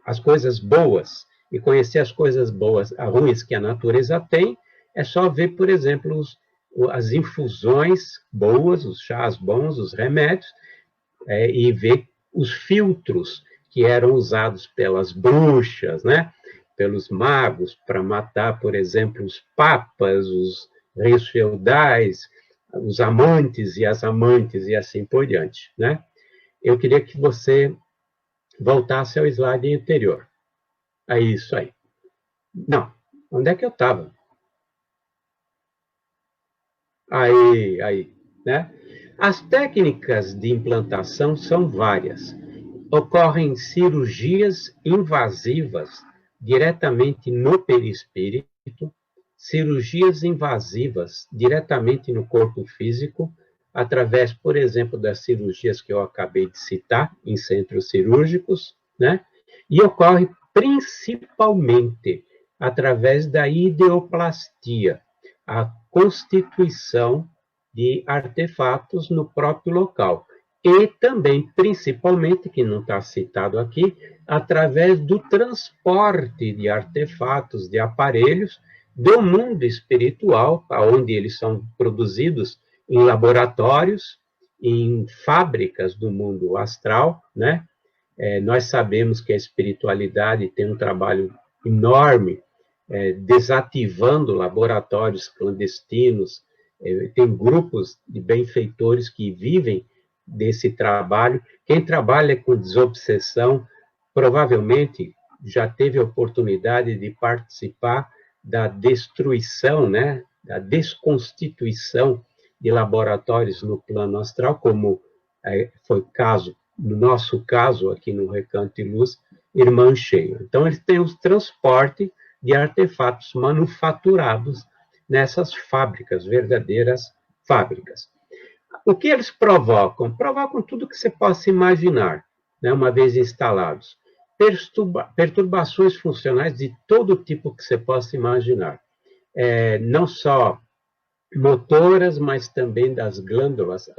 as coisas boas e conhecer as coisas boas, ruins que a natureza tem, é só ver, por exemplo, as infusões boas, os chás bons, os remédios, e ver os filtros que eram usados pelas bruxas, né? Pelos magos, para matar, por exemplo, os papas, os reis feudais, os amantes e as amantes, e assim por diante, né? Eu queria que você voltasse ao slide anterior. É isso aí. Não, onde é que eu estava? Aí, né? As técnicas de implantação são várias. Ocorrem cirurgias invasivas diretamente no perispírito, cirurgias invasivas diretamente no corpo físico, através, por exemplo, das cirurgias que eu acabei de citar, em centros cirúrgicos, né? E ocorre principalmente através da ideoplastia, a constituição de artefatos no próprio local. E também, principalmente, que não está citado aqui, através do transporte de artefatos, de aparelhos, do mundo espiritual, onde eles são produzidos em laboratórios, em fábricas do mundo astral, né? Nós sabemos que a espiritualidade tem um trabalho enorme, desativando laboratórios clandestinos, tem grupos de benfeitores que vivem desse trabalho. Quem trabalha com desobsessão, provavelmente já teve a oportunidade de participar da destruição, né, da desconstituição de laboratórios no plano astral, como foi no nosso caso, aqui no Recanto e Luz, Irmã Sheila. Então, eles têm o transporte de artefatos manufaturados nessas fábricas, verdadeiras fábricas. O que eles provocam? Provocam tudo que você possa imaginar, né, uma vez instalados. Perturbações funcionais de todo tipo que você possa imaginar. Não só motoras, mas também das glândulas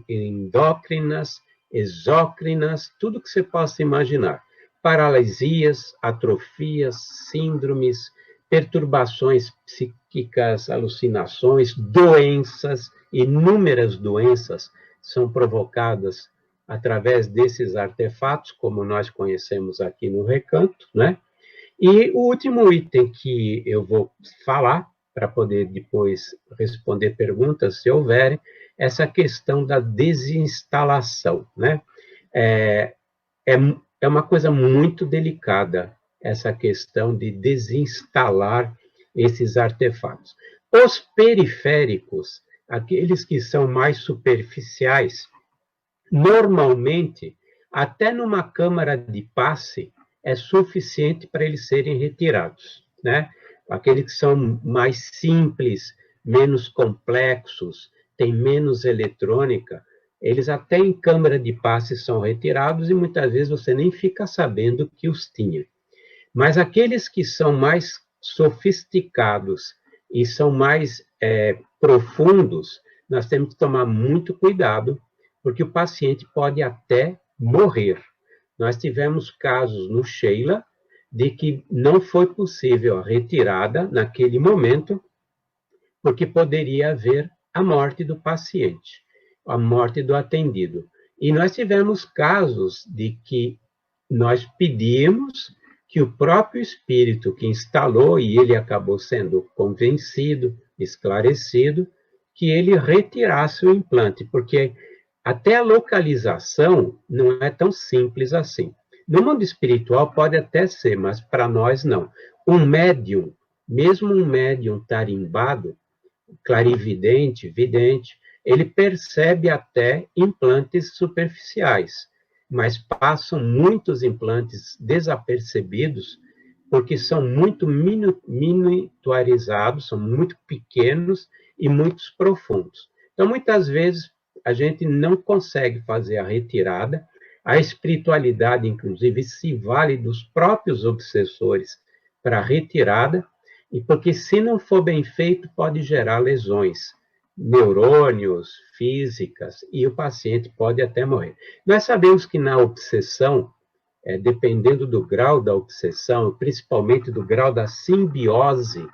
endócrinas, exócrinas, tudo que você possa imaginar. Paralisias, atrofias, síndromes, perturbações psíquicas, alucinações, doenças, inúmeras doenças são provocadas através desses artefatos, como nós conhecemos aqui no Recanto, né? E o último item que eu vou falar, para poder depois responder perguntas, se houverem, essa questão da desinstalação, né? É uma coisa muito delicada, essa questão de desinstalar esses artefatos. Os periféricos, aqueles que são mais superficiais, normalmente, até numa câmara de passe, é suficiente para eles serem retirados, né? Aqueles que são mais simples, menos complexos, têm menos eletrônica, eles até em câmara de passe são retirados e muitas vezes você nem fica sabendo que os tinha. Mas aqueles que são mais sofisticados e são mais profundos, nós temos que tomar muito cuidado, porque o paciente pode até morrer. Nós tivemos casos no Sheila de que não foi possível a retirada naquele momento, porque poderia haver a morte do paciente, a morte do atendido. E nós tivemos casos de que nós pedimos que o próprio espírito que instalou, e ele acabou sendo convencido, esclarecido, que ele retirasse o implante, porque até a localização não é tão simples assim. No mundo espiritual pode até ser, mas para nós não. Um médium, mesmo um médium tarimbado, clarividente, vidente, ele percebe até implantes superficiais, mas passam muitos implantes desapercebidos, porque são muito miniaturizados, são muito pequenos e muito profundos. Então, muitas vezes, a gente não consegue fazer a retirada, a espiritualidade, inclusive, se vale dos próprios obsessores para a retirada, e porque, se não for bem feito, pode gerar lesões, neurônios, físicas, e o paciente pode até morrer. Nós sabemos que na obsessão, dependendo do grau da obsessão, principalmente do grau da simbiose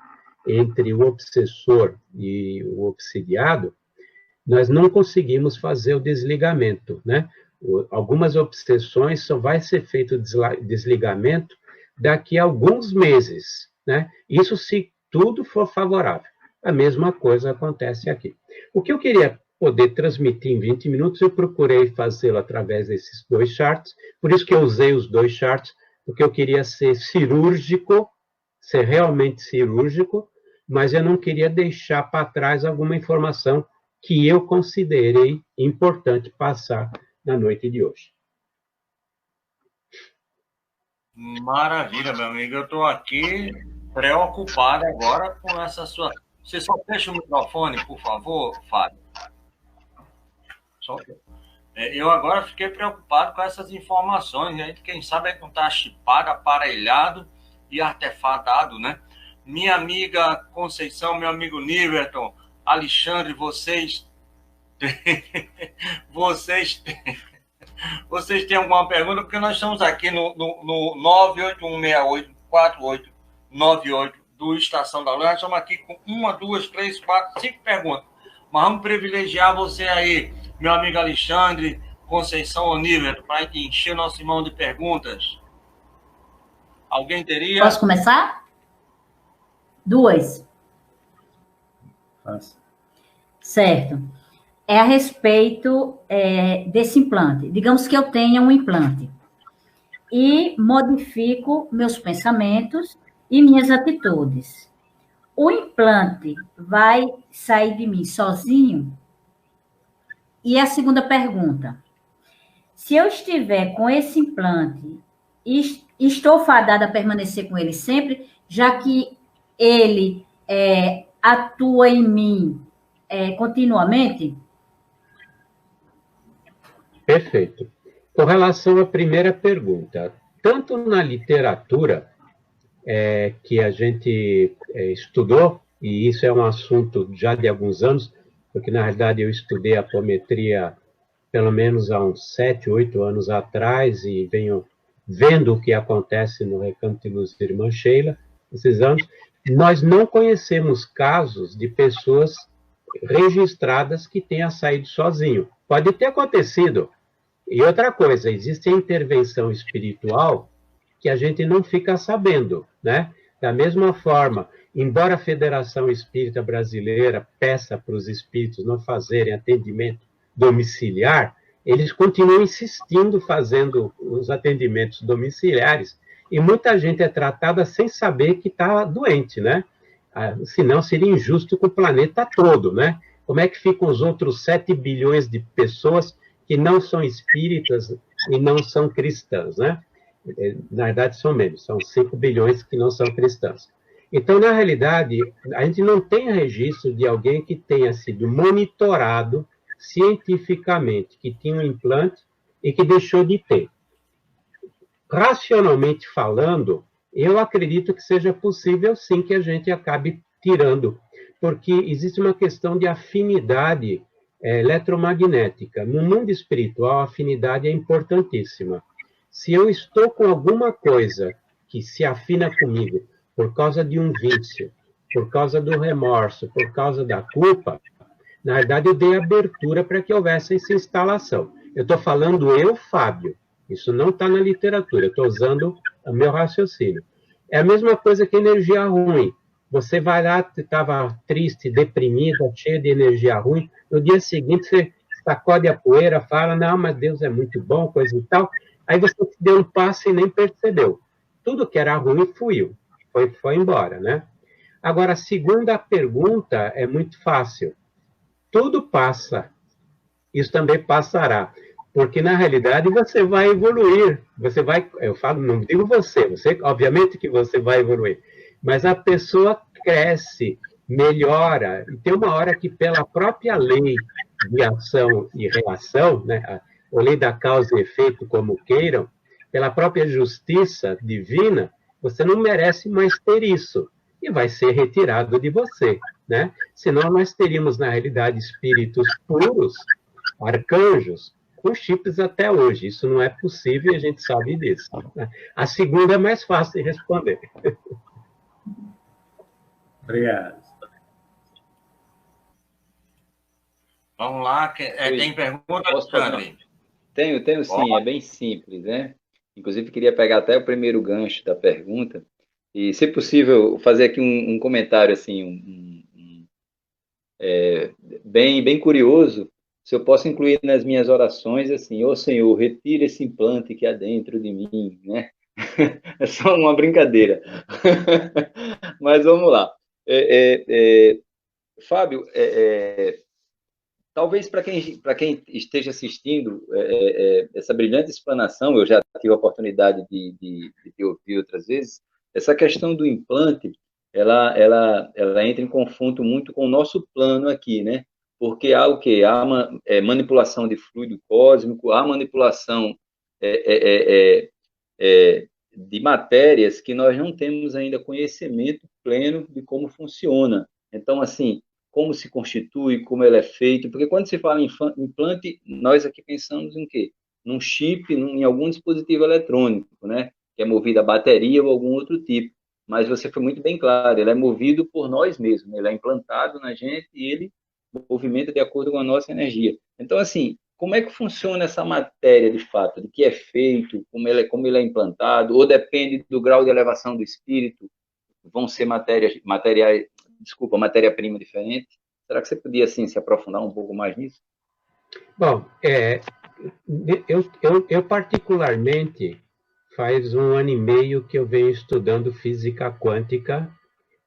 entre o obsessor e o obsidiado, nós não conseguimos fazer o desligamento, né? Algumas obsessões só vai ser feito o desligamento daqui a alguns meses, né? Isso se tudo for favorável. A mesma coisa acontece aqui. O que eu queria poder transmitir em 20 minutos, eu procurei fazê-lo através desses 2 charts, por isso que eu usei os 2 charts, porque eu queria ser cirúrgico, ser realmente cirúrgico, mas eu não queria deixar para trás alguma informação que eu considerei importante passar na noite de hoje. Maravilha, meu amigo. Eu estou aqui preocupado agora com essa sua... Você só fecha o microfone, por favor, Fábio? Eu agora fiquei preocupado com essas informações. Aí, quem sabe é não está chipado, aparelhado e artefatado, né? Minha amiga Conceição, meu amigo Niverton, Alexandre, vocês têm alguma pergunta? Porque nós estamos aqui no 981684898 do Estação da Luz. Nós estamos aqui com 1, 2, 3, 4, 5 perguntas. Mas vamos privilegiar você aí, meu amigo Alexandre, Conceição ou Niverton, para a gente encher nosso irmão de perguntas. Alguém teria? Posso começar? 2. Faça. Certo. É a respeito desse implante. Digamos que eu tenha um implante e modifico meus pensamentos e minhas atitudes. O implante vai sair de mim sozinho? E a segunda pergunta: se eu estiver com esse implante e estou fadada a permanecer com ele sempre, já que ele atua em mim continuamente? Perfeito. Com relação à primeira pergunta, tanto na literatura que a gente estudou, e isso é um assunto já de alguns anos, porque, na realidade, eu estudei apometria pelo menos há uns 7, 8 anos atrás, e venho vendo o que acontece no Recanto de Luz da Irmã Sheila, esses anos. Nós não conhecemos casos de pessoas registradas que tenham saído sozinho. Pode ter acontecido. E outra coisa, existe a intervenção espiritual que a gente não fica sabendo, né? Da mesma forma, embora a Federação Espírita Brasileira peça para os espíritos não fazerem atendimento domiciliar, eles continuam insistindo fazendo os atendimentos domiciliares, e muita gente é tratada sem saber que está doente, né? Senão seria injusto com o planeta todo, né? Como é que ficam os outros 7 bilhões de pessoas que não são espíritas e não são cristãs, né? Na verdade, são menos, são 5 bilhões que não são cristãs. Então, na realidade, a gente não tem registro de alguém que tenha sido monitorado cientificamente, que tinha um implante e que deixou de ter. Racionalmente falando, eu acredito que seja possível, sim, que a gente acabe tirando, porque existe uma questão de afinidade eletromagnética. No mundo espiritual, a afinidade é importantíssima. Se eu estou com alguma coisa que se afina comigo por causa de um vício, por causa do remorso, por causa da culpa, na verdade eu dei abertura para que houvesse essa instalação. Eu estou falando eu, Fábio. Isso não está na literatura, eu estou usando o meu raciocínio. É a mesma coisa que energia ruim. Você vai lá, estava triste, deprimida, cheia de energia ruim, no dia seguinte você sacode a poeira, fala, não, mas Deus é muito bom, coisa e tal. Aí você deu um passo e nem percebeu. Tudo que era ruim fluiu, foi embora, né? Agora, a segunda pergunta é muito fácil. Tudo passa, isso também passará. Porque, na realidade, você vai evoluir. Você vai, eu falo, não digo você, obviamente que você vai evoluir. Mas a pessoa cresce, melhora, e tem uma hora que, pela própria lei de ação e reação, né, a lei da causa e efeito, como queiram, pela própria justiça divina, você não merece mais ter isso, e vai ser retirado de você, né? Senão nós teríamos, na realidade, espíritos puros, arcanjos, com chips até hoje. Isso não é possível e a gente sabe disso, né? A segunda é mais fácil de responder. Obrigado. Vamos lá, tem pergunta, Alexandre? Tenho sim, é bem simples, né? Inclusive, queria pegar até o primeiro gancho da pergunta e, se possível, fazer aqui um comentário assim, bem curioso. Se eu posso incluir nas minhas orações assim, ô Senhor, retira esse implante que há dentro de mim, né? É só uma brincadeira. Mas vamos lá. Fábio, talvez para quem esteja assistindo essa brilhante explanação, eu já tive a oportunidade de ouvir outras vezes, essa questão do implante, ela entra em confronto muito com o nosso plano aqui, né? Porque há o quê? Há manipulação de fluido cósmico, há manipulação de matérias que nós não temos ainda conhecimento pleno de como funciona. Então, assim, como se constitui, como ele é feito, porque quando se fala em implante, nós aqui pensamos em quê? Num chip, em algum dispositivo eletrônico, né? Que é movido a bateria ou algum outro tipo. Mas você foi muito bem claro, ele é movido por nós mesmos, ele é implantado na gente e ele movimenta de acordo com a nossa energia. Então, assim, como é que funciona essa matéria, de fato? De que é feito, como ele é implantado, ou depende do grau de elevação do espírito? Vão ser matéria-prima diferente? Será que você podia, assim, se aprofundar um pouco mais nisso? Bom, eu particularmente, faz 1 ano e meio que eu venho estudando física quântica.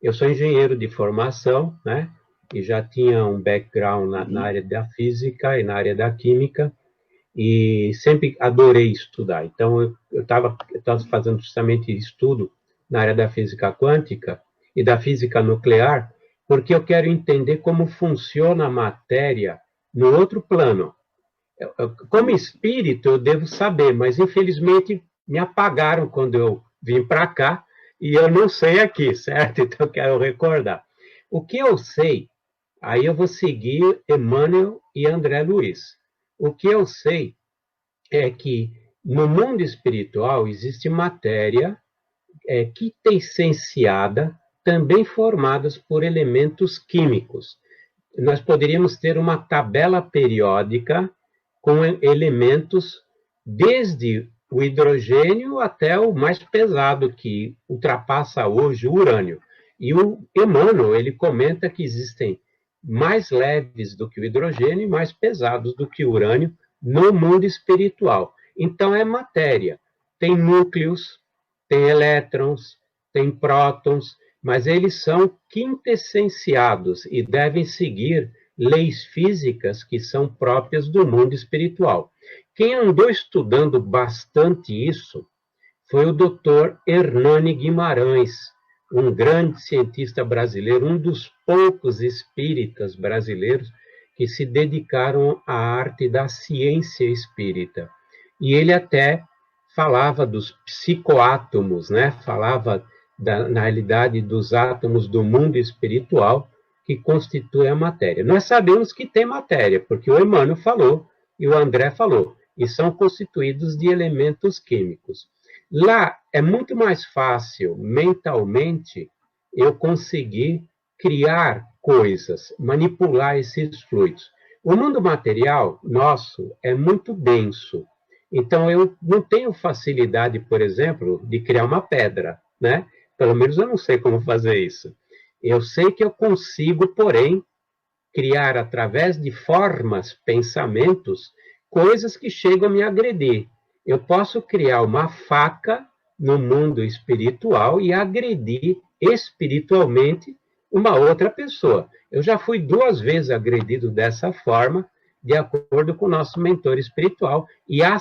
Eu sou engenheiro de formação, né? E já tinha um background na área da física e na área da química, e sempre adorei estudar. Então, eu estava fazendo justamente estudo na área da física quântica e da física nuclear, porque eu quero entender como funciona a matéria no outro plano. Como espírito, eu devo saber, mas, infelizmente, me apagaram quando eu vim para cá, e eu não sei aqui, certo? Então, eu quero recordar. O que eu sei, aí eu vou seguir Emmanuel e André Luiz. O que eu sei é que no mundo espiritual existe matéria quintessenciada, também formadas por elementos químicos. Nós poderíamos ter uma tabela periódica com elementos desde o hidrogênio até o mais pesado, que ultrapassa hoje o urânio. E o Emmanuel, ele comenta que existem mais leves do que o hidrogênio e mais pesados do que o urânio no mundo espiritual. Então, é matéria. Tem núcleos, tem elétrons, tem prótons, mas eles são quintessenciados e devem seguir leis físicas que são próprias do mundo espiritual. Quem andou estudando bastante isso foi o Dr. Hernani Guimarães, um grande cientista brasileiro, um dos poucos espíritas brasileiros que se dedicaram à arte da ciência espírita. E ele até falava dos psicoátomos, né? Falava, na realidade, dos átomos do mundo espiritual que constituem a matéria. Nós sabemos que tem matéria, porque o Emmanuel falou e o André falou. e são constituídos de elementos químicos. Lá é muito mais fácil, mentalmente, eu conseguir criar coisas, manipular esses fluidos. O mundo material nosso é muito denso, então eu não tenho facilidade, por exemplo, de criar uma pedra, né? Pelo menos eu não sei como fazer isso. Eu sei que eu consigo, porém, criar através de formas, pensamentos, coisas que chegam a me agredir. Eu posso criar uma faca no mundo espiritual e agredir espiritualmente uma outra pessoa. Eu já fui 2 vezes agredido dessa forma, de acordo com o nosso mentor espiritual, e há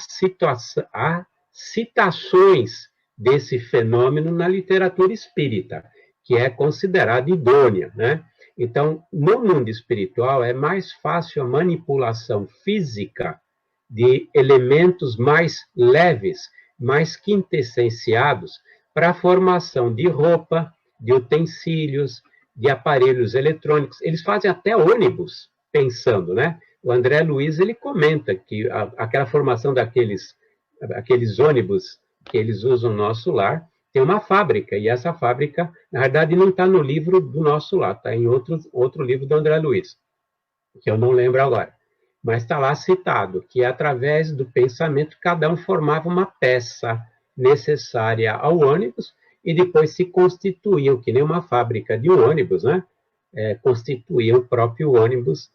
citações desse fenômeno na literatura espírita, que é considerada idônea, né? Então, no mundo espiritual, é mais fácil a manipulação física de elementos mais leves, mais quintessenciados, para a formação de roupa, de utensílios, de aparelhos eletrônicos. Eles fazem até ônibus, pensando, né? O André Luiz, ele comenta que aquela formação aqueles ônibus que eles usam no nosso lar, tem uma fábrica, e essa fábrica, na verdade, não está no livro do nosso lar, está em outro livro do André Luiz, que eu não lembro agora. Mas está lá citado, que através do pensamento, cada um formava uma peça necessária ao ônibus, e depois se constituíam, que nem uma fábrica de um ônibus, né? Constituíam o próprio ônibus,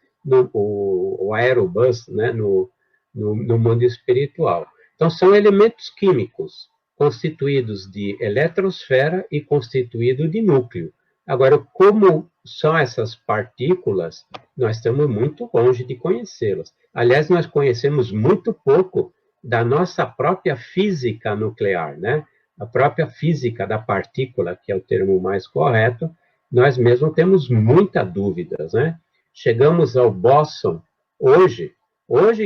o aerobus, né? no mundo espiritual. Então, são elementos químicos, constituídos de eletrosfera e constituído de núcleo. Agora, como são essas partículas, nós estamos muito longe de conhecê-las. Aliás, nós conhecemos muito pouco da nossa própria física nuclear, né? A própria física da partícula, que é o termo mais correto, nós mesmos temos muitas dúvidas, né? Chegamos ao bóson hoje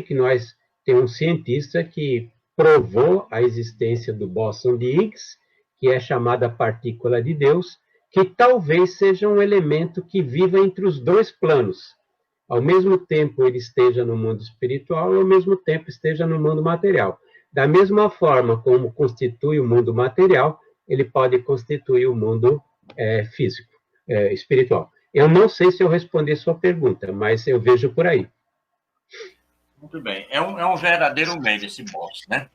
que nós temos um cientista que provou a existência do bóson de Higgs, que é chamada partícula de Deus, que talvez seja um elemento que viva entre os 2 planos. Ao mesmo tempo ele esteja no mundo espiritual e ao mesmo tempo esteja no mundo material. Da mesma forma como constitui o mundo material, ele pode constituir o mundo físico, espiritual. Eu não sei se eu respondi sua pergunta, mas eu vejo por aí. Muito bem. É um verdadeiro meio esse boss, né?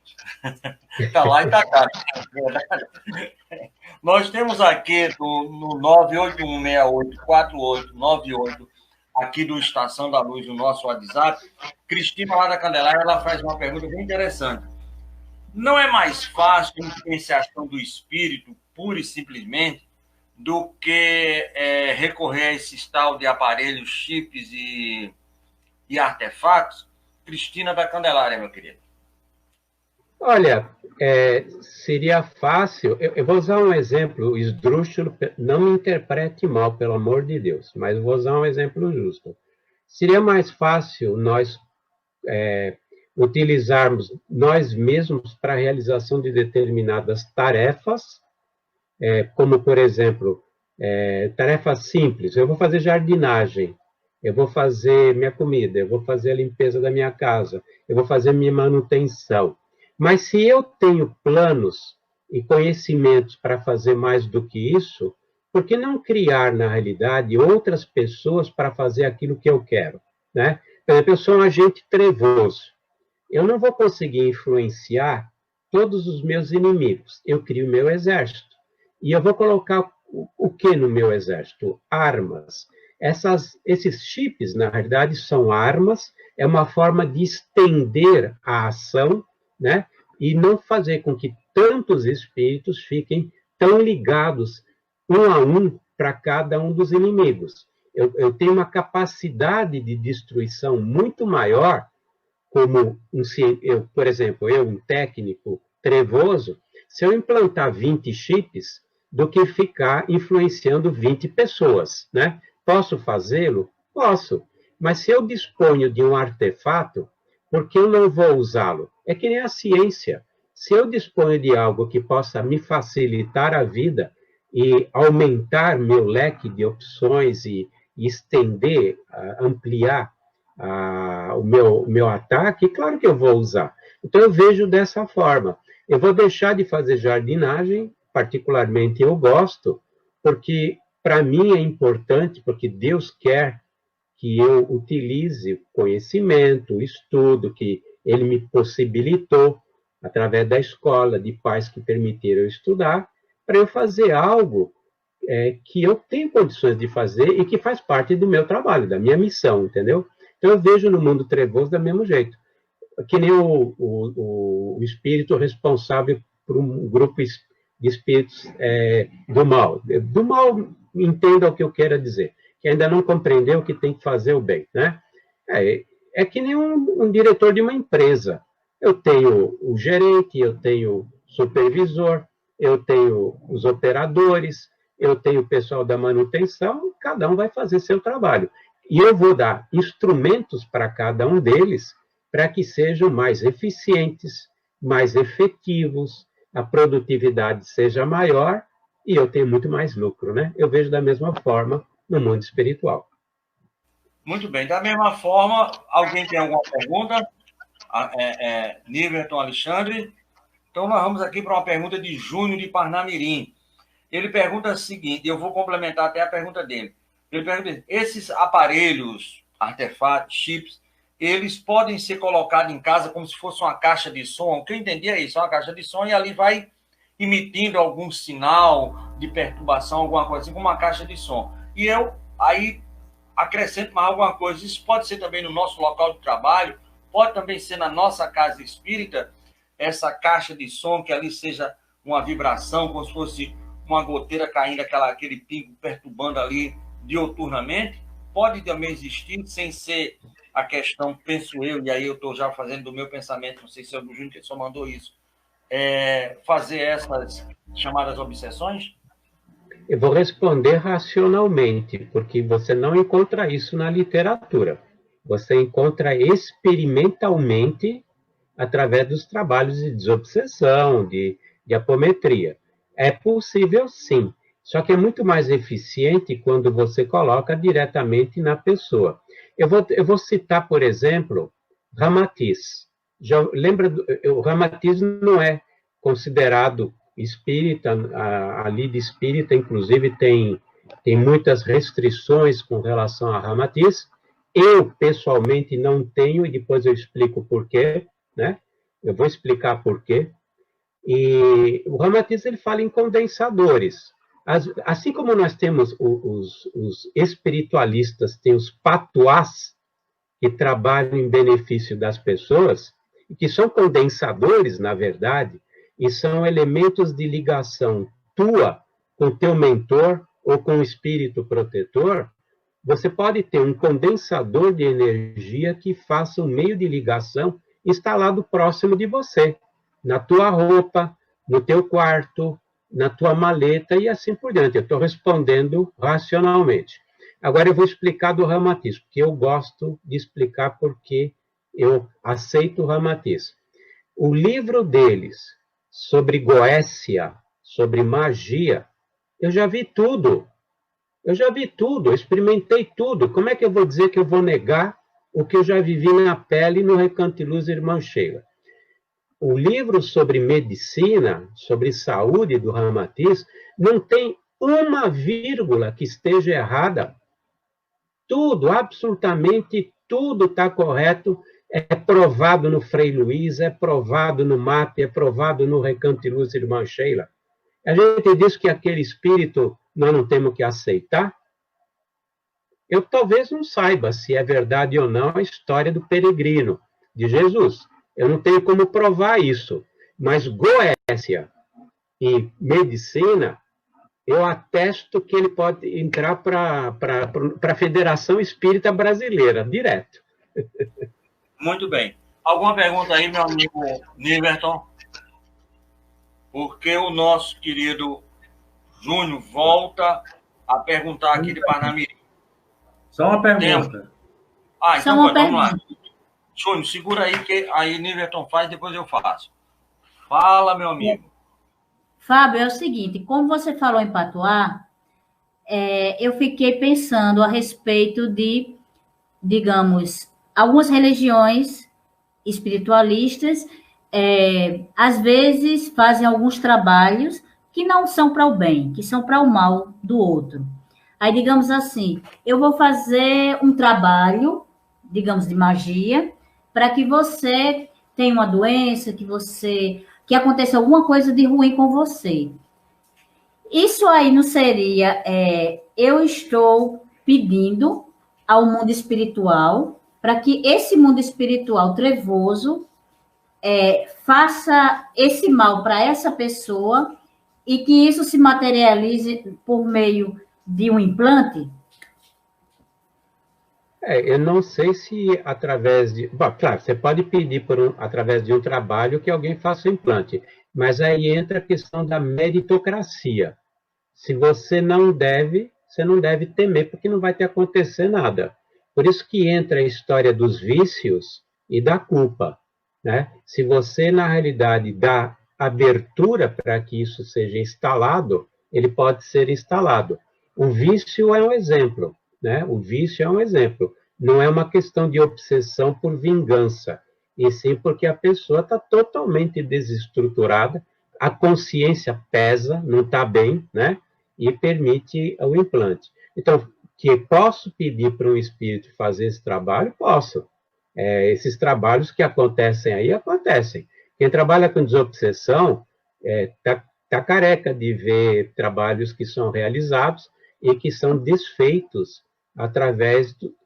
Está lá e está cá. Nós temos aqui no 981684898, aqui do Estação da Luz, o nosso WhatsApp, Cristina lá da Candelária, ela faz uma pergunta bem interessante. Não é mais fácil a influenciação do espírito, pura e simplesmente, do que recorrer a esses tal de aparelhos, chips e artefatos? Cristina da Candelária, meu querido. Olha, seria fácil. Eu vou usar um exemplo esdrúxulo, não me interprete mal, pelo amor de Deus, mas vou usar um exemplo justo. Seria mais fácil nós utilizarmos nós mesmos para a realização de determinadas tarefas, como, por exemplo, tarefas simples. Eu vou fazer jardinagem, eu vou fazer minha comida, eu vou fazer a limpeza da minha casa, eu vou fazer minha manutenção. Mas se eu tenho planos e conhecimentos para fazer mais do que isso, por que não criar, na realidade, outras pessoas para fazer aquilo que eu quero, né? Por exemplo, eu sou um agente trevoso. Eu não vou conseguir influenciar todos os meus inimigos. Eu crio meu exército. E eu vou colocar o que no meu exército? Armas. Esses chips, na verdade, são armas, é uma forma de estender a ação, né? E não fazer com que tantos espíritos fiquem tão ligados um a um para cada um dos inimigos. Eu tenho uma capacidade de destruição muito maior, como por exemplo, um técnico trevoso, se eu implantar 20 chips, do que ficar influenciando 20 pessoas, né? Posso fazê-lo? Posso. Mas se eu disponho de um artefato, por que eu não vou usá-lo? É que nem a ciência. Se eu disponho de algo que possa me facilitar a vida e aumentar meu leque de opções e estender, ampliar o meu ataque, claro que eu vou usar. Então, eu vejo dessa forma. Eu vou deixar de fazer jardinagem, particularmente eu gosto, porque para mim é importante, porque Deus quer que eu utilize o conhecimento, o estudo que Ele me possibilitou, através da escola, de pais que permitiram eu estudar, para eu fazer algo que eu tenho condições de fazer e que faz parte do meu trabalho, da minha missão, entendeu? Então, eu vejo no mundo trevoso do mesmo jeito. Que nem o espírito responsável por um grupo de espíritos do mal. Do mal, entenda o que eu quero dizer, que ainda não compreendeu que tem que fazer o bem, né? É que nem um diretor de uma empresa. Eu tenho o gerente, eu tenho o supervisor, eu tenho os operadores, eu tenho o pessoal da manutenção, cada um vai fazer seu trabalho. E eu vou dar instrumentos para cada um deles para que sejam mais eficientes, mais efetivos, a produtividade seja maior e eu tenho muito mais lucro, né? Eu vejo da mesma forma no mundo espiritual. Muito bem. Da mesma forma, alguém tem alguma pergunta? Niverton Alexandre. Então, nós vamos aqui para uma pergunta de Júnior de Parnamirim. Ele pergunta o seguinte, eu vou complementar até a pergunta dele. Ele pergunta, esses aparelhos, artefatos, chips, eles podem ser colocados em casa como se fosse uma caixa de som? O que eu entendi é isso, uma caixa de som, e ali vai emitindo algum sinal de perturbação, alguma coisa assim, como uma caixa de som. E eu aí acrescento mais alguma coisa. Isso pode ser também no nosso local de trabalho, pode também ser na nossa casa espírita, essa caixa de som, que ali seja uma vibração, como se fosse uma goteira caindo, aquele pingo perturbando ali dioturnamente. Pode também existir, sem ser a questão, penso eu, e aí eu estou já fazendo do meu pensamento, não sei se é o Júnior que só mandou isso, fazer essas chamadas obsessões? Eu vou responder racionalmente, porque você não encontra isso na literatura. Você encontra experimentalmente através dos trabalhos de desobsessão, de apometria. É possível, sim, só que é muito mais eficiente quando você coloca diretamente na pessoa. Eu vou citar, por exemplo, Ramatiz. Já lembra, o Ramatiz não é considerado espírita, a lida espírita, inclusive, tem muitas restrições com relação a Ramatiz. Eu, pessoalmente, não tenho, e depois eu explico por quê, né? Eu vou explicar por quê. E o Ramatiz, ele fala em condensadores. Assim como nós temos os espiritualistas, tem os patuás, que trabalham em benefício das pessoas, e que são condensadores, na verdade, e são elementos de ligação tua com o teu mentor ou com o espírito protetor. Você pode ter um condensador de energia que faça um meio de ligação instalado próximo de você, na tua roupa, no teu quarto, na tua maleta e assim por diante. Eu estou respondendo racionalmente. Agora eu vou explicar do Ramatiz, porque eu gosto de explicar porque eu aceito o Ramatiz. O livro deles sobre Goécia, sobre magia, eu já vi tudo. Eu já vi tudo, eu experimentei tudo. Como é que eu vou dizer que eu vou negar o que eu já vivi na pele no Recanto Luz Irmã Sheila? O livro sobre medicina, sobre saúde do Ramatiz, não tem uma vírgula que esteja errada. Tudo, absolutamente tudo está correto. É provado no Frei Luiz, é provado no MAP, é provado no Recanto Luz Irmã Sheila. A gente diz que aquele espírito nós não temos que aceitar. Eu talvez não saiba se é verdade ou não a história do peregrino de Jesus. Eu não tenho como provar isso. Mas Goécia e medicina, eu atesto que ele pode entrar para a Federação Espírita Brasileira, direto. Muito bem. Alguma pergunta aí, meu amigo Niverton? Porque o nosso querido Júnior volta a perguntar aqui de Parnamirim. Só uma pergunta. Então vamos lá. Júnior, segura aí que aí Niverton faz, depois eu faço. Fala, meu amigo. Fábio, é o seguinte, como você falou em patuá, eu fiquei pensando a respeito de, digamos, algumas religiões espiritualistas às vezes fazem alguns trabalhos que não são para o bem, que são para o mal do outro. Aí, digamos assim, eu vou fazer um trabalho, digamos, de magia, para que você tenha uma doença, que aconteça alguma coisa de ruim com você. Isso aí não seria, eu estou pedindo ao mundo espiritual para que esse mundo espiritual trevoso faça esse mal para essa pessoa e que isso se materialize por meio de um implante? Eu não sei se através de... Bom, claro, você pode pedir através de um trabalho que alguém faça o implante, mas aí entra a questão da meritocracia. Se você não deve temer, porque não vai te acontecer nada. Por isso que entra a história dos vícios e da culpa, né? Se você, na realidade, dá abertura para que isso seja instalado, ele pode ser instalado. O vício é um exemplo, né? O vício é um exemplo. Não é uma questão de obsessão por vingança, e sim porque a pessoa está totalmente desestruturada, a consciência pesa, não está bem, né? E permite o implante. Então, que posso pedir para um espírito fazer esse trabalho? Posso. Esses trabalhos que acontecem aí, acontecem. Quem trabalha com desobsessão tá careca de ver trabalhos que são realizados e que são desfeitos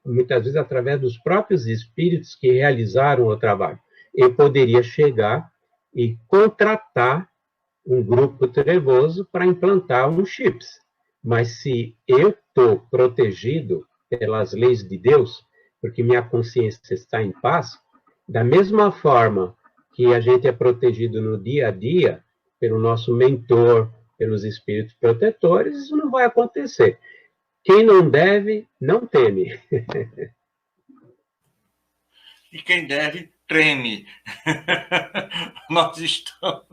muitas vezes através dos próprios espíritos que realizaram o trabalho. Eu poderia chegar e contratar um grupo trevoso para implantar uns chips. Mas se eu estou protegido pelas leis de Deus, porque minha consciência está em paz, da mesma forma que a gente é protegido no dia a dia, pelo nosso mentor, pelos espíritos protetores, isso não vai acontecer. Quem não deve, não teme. E quem deve, treme. Nós estamos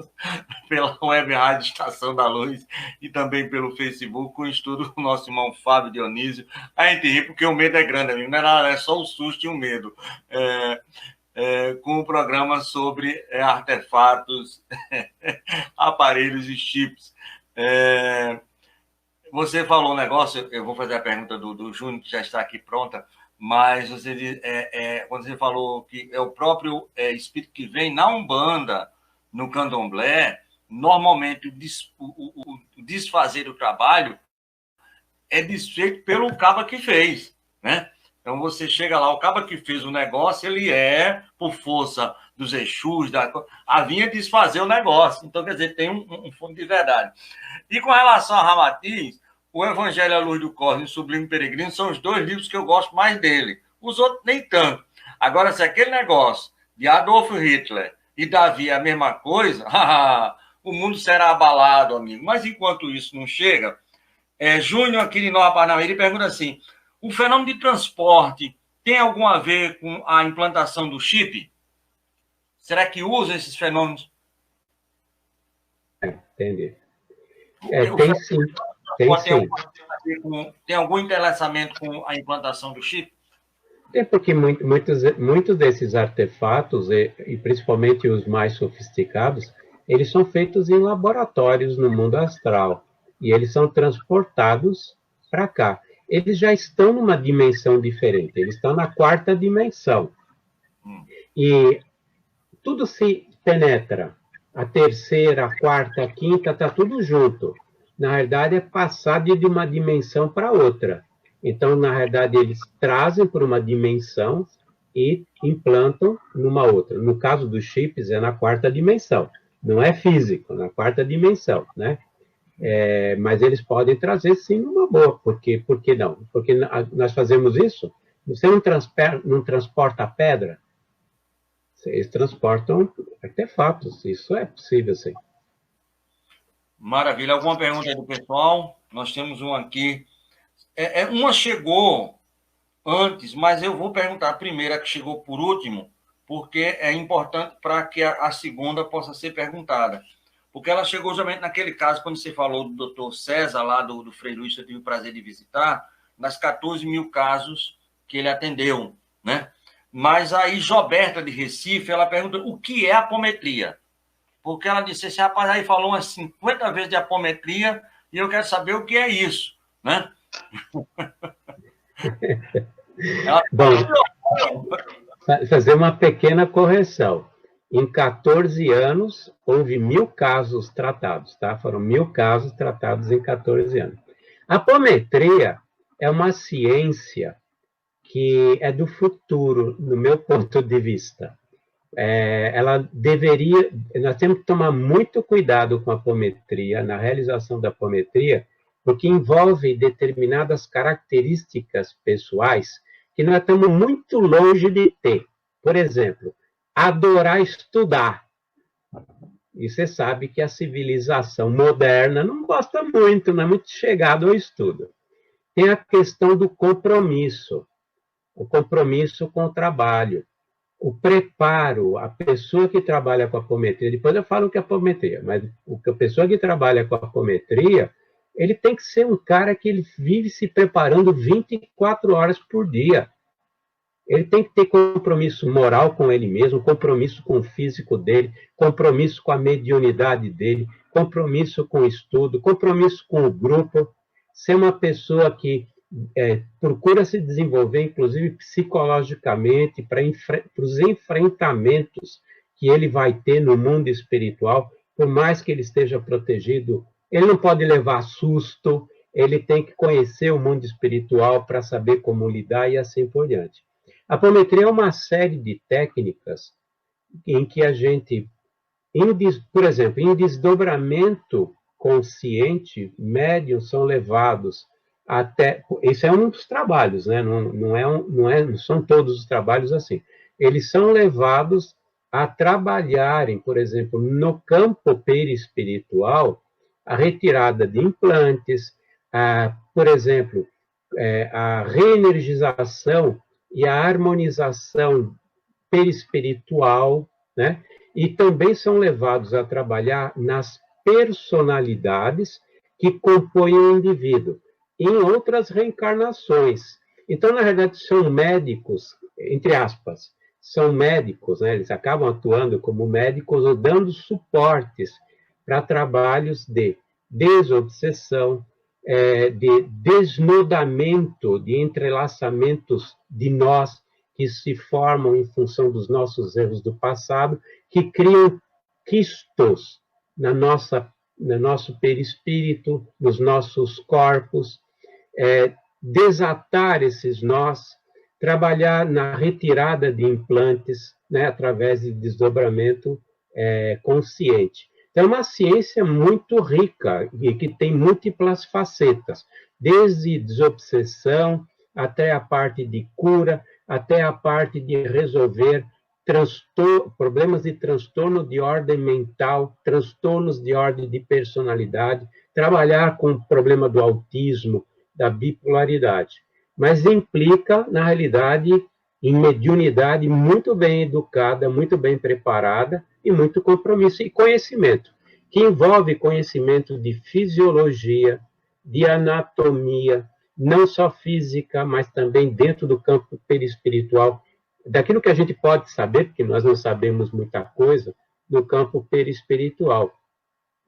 pela Web Rádio Estação da Luz e também pelo Facebook com o estudo do nosso irmão Fábio Dionísio. A gente ri porque o medo é grande, amigo. Não é nada, é só o susto e o medo. Com o programa sobre artefatos, aparelhos e chips. Você falou um negócio, eu vou fazer a pergunta do Júnior, que já está aqui pronta, mas você, quando você falou que é o próprio espírito que vem na Umbanda, no Candomblé, normalmente o desfazer do trabalho é desfeito pelo caba que fez, né? Então você chega lá, o caba que fez o negócio, ele por força dos Exus, vinha desfazer o negócio. Então, quer dizer, tem um fundo de verdade. E com relação a Ramatiz, o Evangelho à Luz do Cosmos e o Sublime Peregrino são os dois livros que eu gosto mais dele. Os outros nem tanto. Agora, se aquele negócio de Adolf Hitler e Davi é a mesma coisa, o mundo será abalado, amigo. Mas enquanto isso não chega, Júnior, aqui de Nova Paranaíba, ele pergunta assim, o fenômeno de transporte tem algum a ver com a implantação do chip? Será que usa esses fenômenos? Entendi. Tem sim. Tem algum entrelaçamento com a implantação do chip? Porque muitos desses artefatos, e principalmente os mais sofisticados, eles são feitos em laboratórios no mundo astral. E eles são transportados para cá. Eles já estão numa dimensão diferente. Eles estão na 4ª dimensão. E tudo se penetra. A 3ª, a 4ª, a 5ª, está tudo junto. Na verdade, é passar de uma dimensão para outra. Então, na verdade, eles trazem para uma dimensão e implantam numa outra. No caso dos chips, é na 4ª dimensão. Não é físico, na 4ª dimensão, né? Mas eles podem trazer, sim, numa boa. Por que não? Porque nós fazemos isso. Você não transporta pedra? Eles transportam artefatos. Isso é possível, sim. Maravilha. Alguma pergunta aí do pessoal? Nós temos uma aqui. Uma chegou antes, mas eu vou perguntar a primeira que chegou por último, porque é importante para que a segunda possa ser perguntada. Porque ela chegou justamente naquele caso, quando você falou do doutor César, lá do Frei Luís, que eu tive o prazer de visitar, nas 14 mil casos que ele atendeu, né? Mas aí, Joberta, de Recife, ela pergunta o que é apometria? Porque ela disse, esse rapaz aí falou umas 50 vezes de apometria e eu quero saber o que é isso, né? Bom, fazer uma pequena correção. Em 14 anos, houve 1000 casos tratados, tá? Foram 1000 casos tratados em 14 anos. A apometria é uma ciência que é do futuro, no meu ponto de vista. Ela deveria... Nós temos que tomar muito cuidado com a apometria, na realização da apometria, porque envolve determinadas características pessoais que nós estamos muito longe de ter. Por exemplo, adorar estudar. E você sabe que a civilização moderna não gosta muito, não é muito chegado ao estudo. Tem a questão do compromisso, o compromisso com o trabalho, o preparo, a pessoa que trabalha com a apometria, depois eu falo o que é apometria, mas a pessoa que trabalha com a apometria, ele tem que ser um cara que ele vive se preparando 24 horas por dia. Ele tem que ter compromisso moral com ele mesmo, compromisso com o físico dele, compromisso com a mediunidade dele, compromisso com o estudo, compromisso com o grupo, ser uma pessoa que procura se desenvolver, inclusive psicologicamente, para os enfrentamentos que ele vai ter no mundo espiritual, por mais que ele esteja protegido, ele não pode levar susto, ele tem que conhecer o mundo espiritual para saber como lidar e assim por diante. A apometria é uma série de técnicas em que a gente, por exemplo, em desdobramento consciente, médiums são levados até... Esse é um dos trabalhos, né? Não são todos os trabalhos assim. Eles são levados a trabalharem, por exemplo, no campo perispiritual, a retirada de implantes, por exemplo, a reenergização e a harmonização perispiritual, né? E também são levados a trabalhar nas personalidades que compõem o indivíduo, em outras reencarnações. Então, na verdade, são médicos, entre aspas, são médicos, né? Eles acabam atuando como médicos ou dando suportes para trabalhos de desobsessão, de desnudamento, de entrelaçamentos de nós que se formam em função dos nossos erros do passado, que criam quistos no nosso perispírito, nos nossos corpos, desatar esses nós, trabalhar na retirada de implantes, né, através de desdobramento consciente. Então, é uma ciência muito rica e que tem múltiplas facetas, desde desobsessão até a parte de cura, até a parte de resolver problemas de transtorno de ordem mental, transtornos de ordem de personalidade, trabalhar com o problema do autismo, da bipolaridade. Mas implica, na realidade, em mediunidade muito bem educada, muito bem preparada e muito compromisso e conhecimento, que envolve conhecimento de fisiologia, de anatomia, não só física, mas também dentro do campo perispiritual, daquilo que a gente pode saber, porque nós não sabemos muita coisa, no campo perispiritual,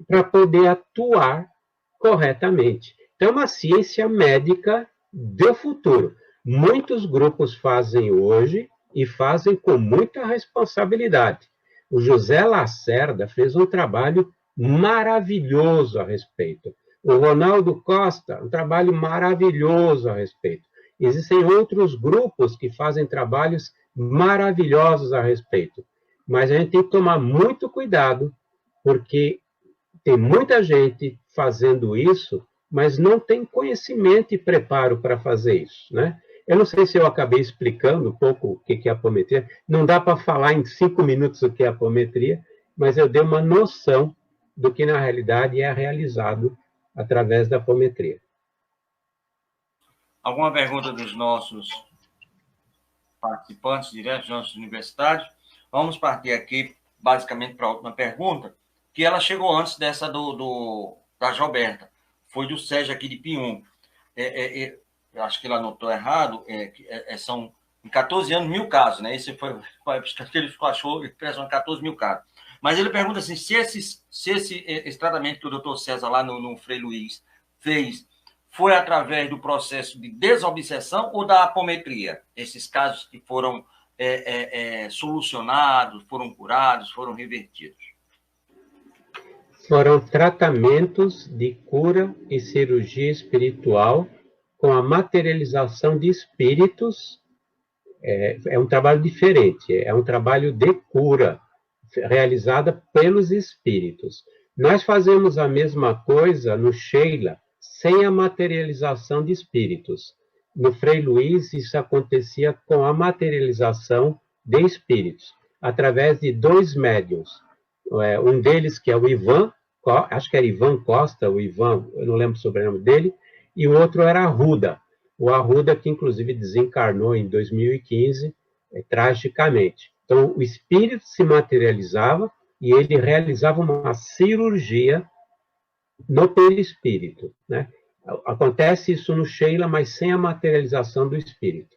para poder atuar corretamente. Então, é uma ciência médica do futuro. Muitos grupos fazem hoje e fazem com muita responsabilidade. O José Lacerda fez um trabalho maravilhoso a respeito. O Ronaldo Costa, um trabalho maravilhoso a respeito. Existem outros grupos que fazem trabalhos maravilhosos a respeito. Mas a gente tem que tomar muito cuidado, porque tem muita gente fazendo isso, mas não tem conhecimento e preparo para fazer isso, né? Eu não sei se eu acabei explicando um pouco o que é apometria. Não dá para falar em 5 minutos o que é apometria, mas eu dei uma noção do que, na realidade, é realizado através da apometria. Alguma pergunta dos nossos participantes, diretos dos nossos universitários? Vamos partir aqui, basicamente, para a última pergunta, que ela chegou antes dessa da Gilberta. Foi do Sérgio aqui de Pium. Eu acho que ele anotou errado, são Em 14 anos, 1.000 casos, né? Esse foi que ele achou que 14 mil casos. Mas ele pergunta assim, se esse tratamento que o doutor César lá no Frei Luiz fez foi através do processo de desobsessão ou da apometria? Esses casos que foram solucionados, foram curados, foram revertidos? Foram tratamentos de cura e cirurgia espiritual com a materialização de espíritos. É um trabalho diferente, é um trabalho de cura, realizada pelos espíritos. Nós fazemos a mesma coisa no Sheila, sem a materialização de espíritos. No Frei Luiz, isso acontecia com a materialização de espíritos, através de 2 médiuns. Um deles, que é o Ivan, acho que era Ivan Costa, o Ivan, eu não lembro o sobrenome dele, e o outro era Arruda. O Arruda, que inclusive desencarnou em 2015, tragicamente. Então, o espírito se materializava e ele realizava uma cirurgia no perispírito, né? Acontece isso no Sheila, mas sem a materialização do espírito.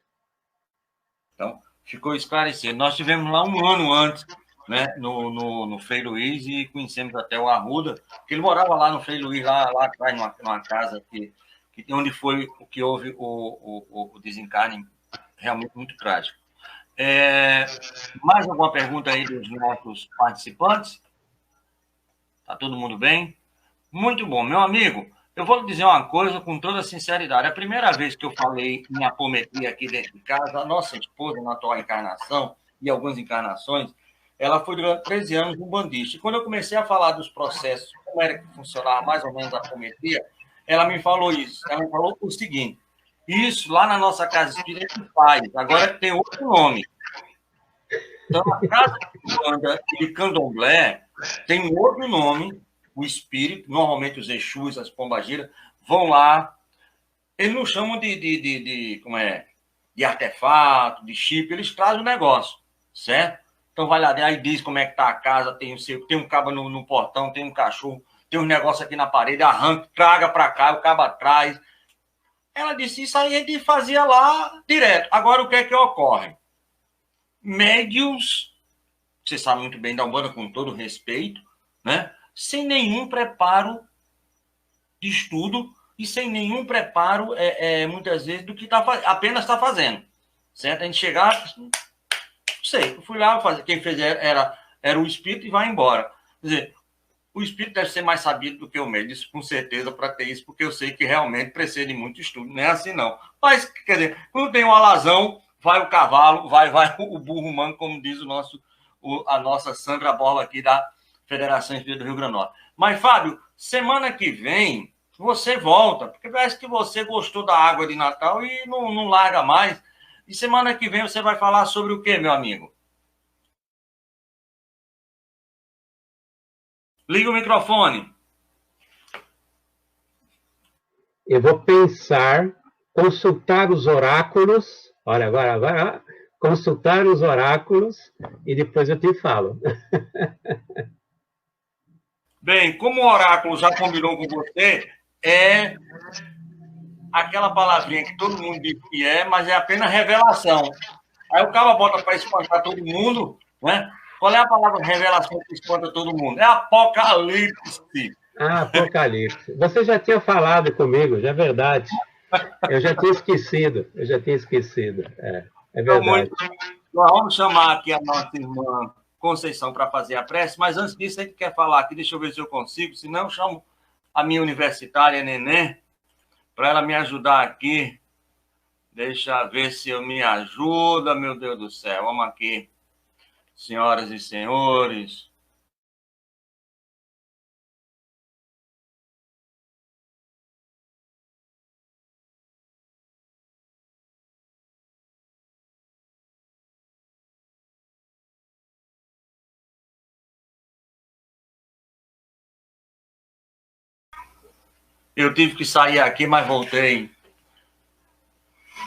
Então, ficou esclarecido. Nós tivemos lá um ano antes, né, no Frei Luiz, e conhecemos até o Arruda, que ele morava lá no Frei Luiz, lá atrás, numa casa onde foi o que houve o desencarne realmente muito trágico. Mais alguma pergunta aí dos nossos participantes? Tá todo mundo bem? Muito bom. Meu amigo, eu vou lhe dizer uma coisa com toda sinceridade. A primeira vez que eu falei em apometria aqui dentro de casa, a nossa esposa, na atual encarnação, e algumas encarnações, ela foi durante 13 anos um bandista. E quando eu comecei a falar dos processos, como era que funcionava mais ou menos a apometria, ela me falou isso. Ela me falou o seguinte: isso lá na nossa casa espírita a gente faz, agora tem outro nome. Então, a casa de Candomblé tem um outro nome, o espírito, normalmente os Exus, as pombagiras, vão lá, eles não chamam de artefato, de chip, eles trazem o negócio, certo? Então vai lá, aí diz como é que tá a casa, tem um cabo no portão, tem um cachorro, tem um negócio aqui na parede, arranca, traga para cá, o cabo atrás. Ela disse, isso aí a gente fazia lá direto. Agora, o que é que ocorre? Médiuns, você sabe muito bem da Umbanda, com todo respeito, né? Sem nenhum preparo de estudo e sem nenhum preparo, muitas vezes, do que apenas está fazendo, certo? A gente chegar, não sei, eu fui lá fazer, quem fez era o espírito e vai embora. Quer dizer, o espírito deve ser mais sabido do que o médium, isso com certeza, para ter isso, porque eu sei que realmente precisa de muito estudo, não é assim não. Mas, quer dizer, quando tem um alazão, vai o cavalo, vai o burro humano, como diz a nossa Sandra Borla aqui da Federação Espírita do Rio Grande do Norte. Mas, Fábio, semana que vem você volta, porque parece que você gostou da água de Natal e não larga mais. E semana que vem você vai falar sobre o quê, meu amigo? Liga o microfone. Eu vou pensar, consultar os oráculos. Olha, agora, consultar os oráculos e depois eu te falo. Bem, como o oráculo já combinou com você, é aquela palavrinha que todo mundo diz que mas é apenas revelação. Aí o cara bota para espantar todo mundo, né? Qual é a palavra revelação que espanta todo mundo? É apocalipse. Ah, apocalipse. Você já tinha falado comigo, já é verdade. Eu já tinha esquecido. É verdade. Nós vamos chamar aqui a nossa irmã Conceição para fazer a prece, mas antes disso a gente quer falar aqui, deixa eu ver se eu consigo, senão eu chamo a minha universitária Neném para ela me ajudar aqui. Deixa eu ver se eu me ajuda, meu Deus do céu. Vamos aqui, senhoras e senhores. Eu tive que sair aqui, mas voltei.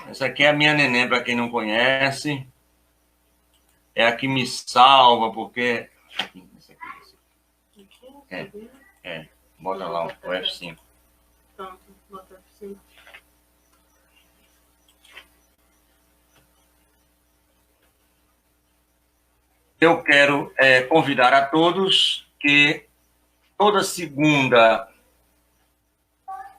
Essa aqui é a minha neném, para quem não conhece. É a que me salva, porque... Bota lá o F5. Pronto, bota o F5. eu quero convidar a todos que toda segunda...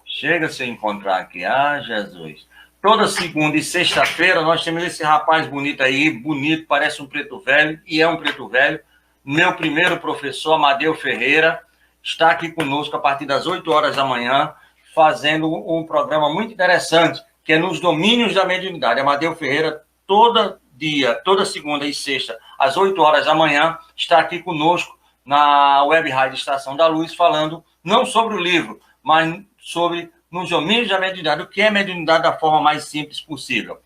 Chega se eu encontrar aqui, Jesus. Toda segunda e sexta-feira nós temos esse rapaz bonito aí, bonito, parece um preto velho, e é um preto velho. Meu primeiro professor, Amadeu Ferreira, está aqui conosco a partir das 8 horas da manhã, fazendo um programa muito interessante, que é nos domínios da mediunidade. Amadeu Ferreira, todo dia, toda segunda e sexta, às 8 horas da manhã, está aqui conosco na Web Rádio Estação da Luz, falando não sobre o livro, mas sobre nos domínios da mediunidade, o que é mediunidade da forma mais simples possível.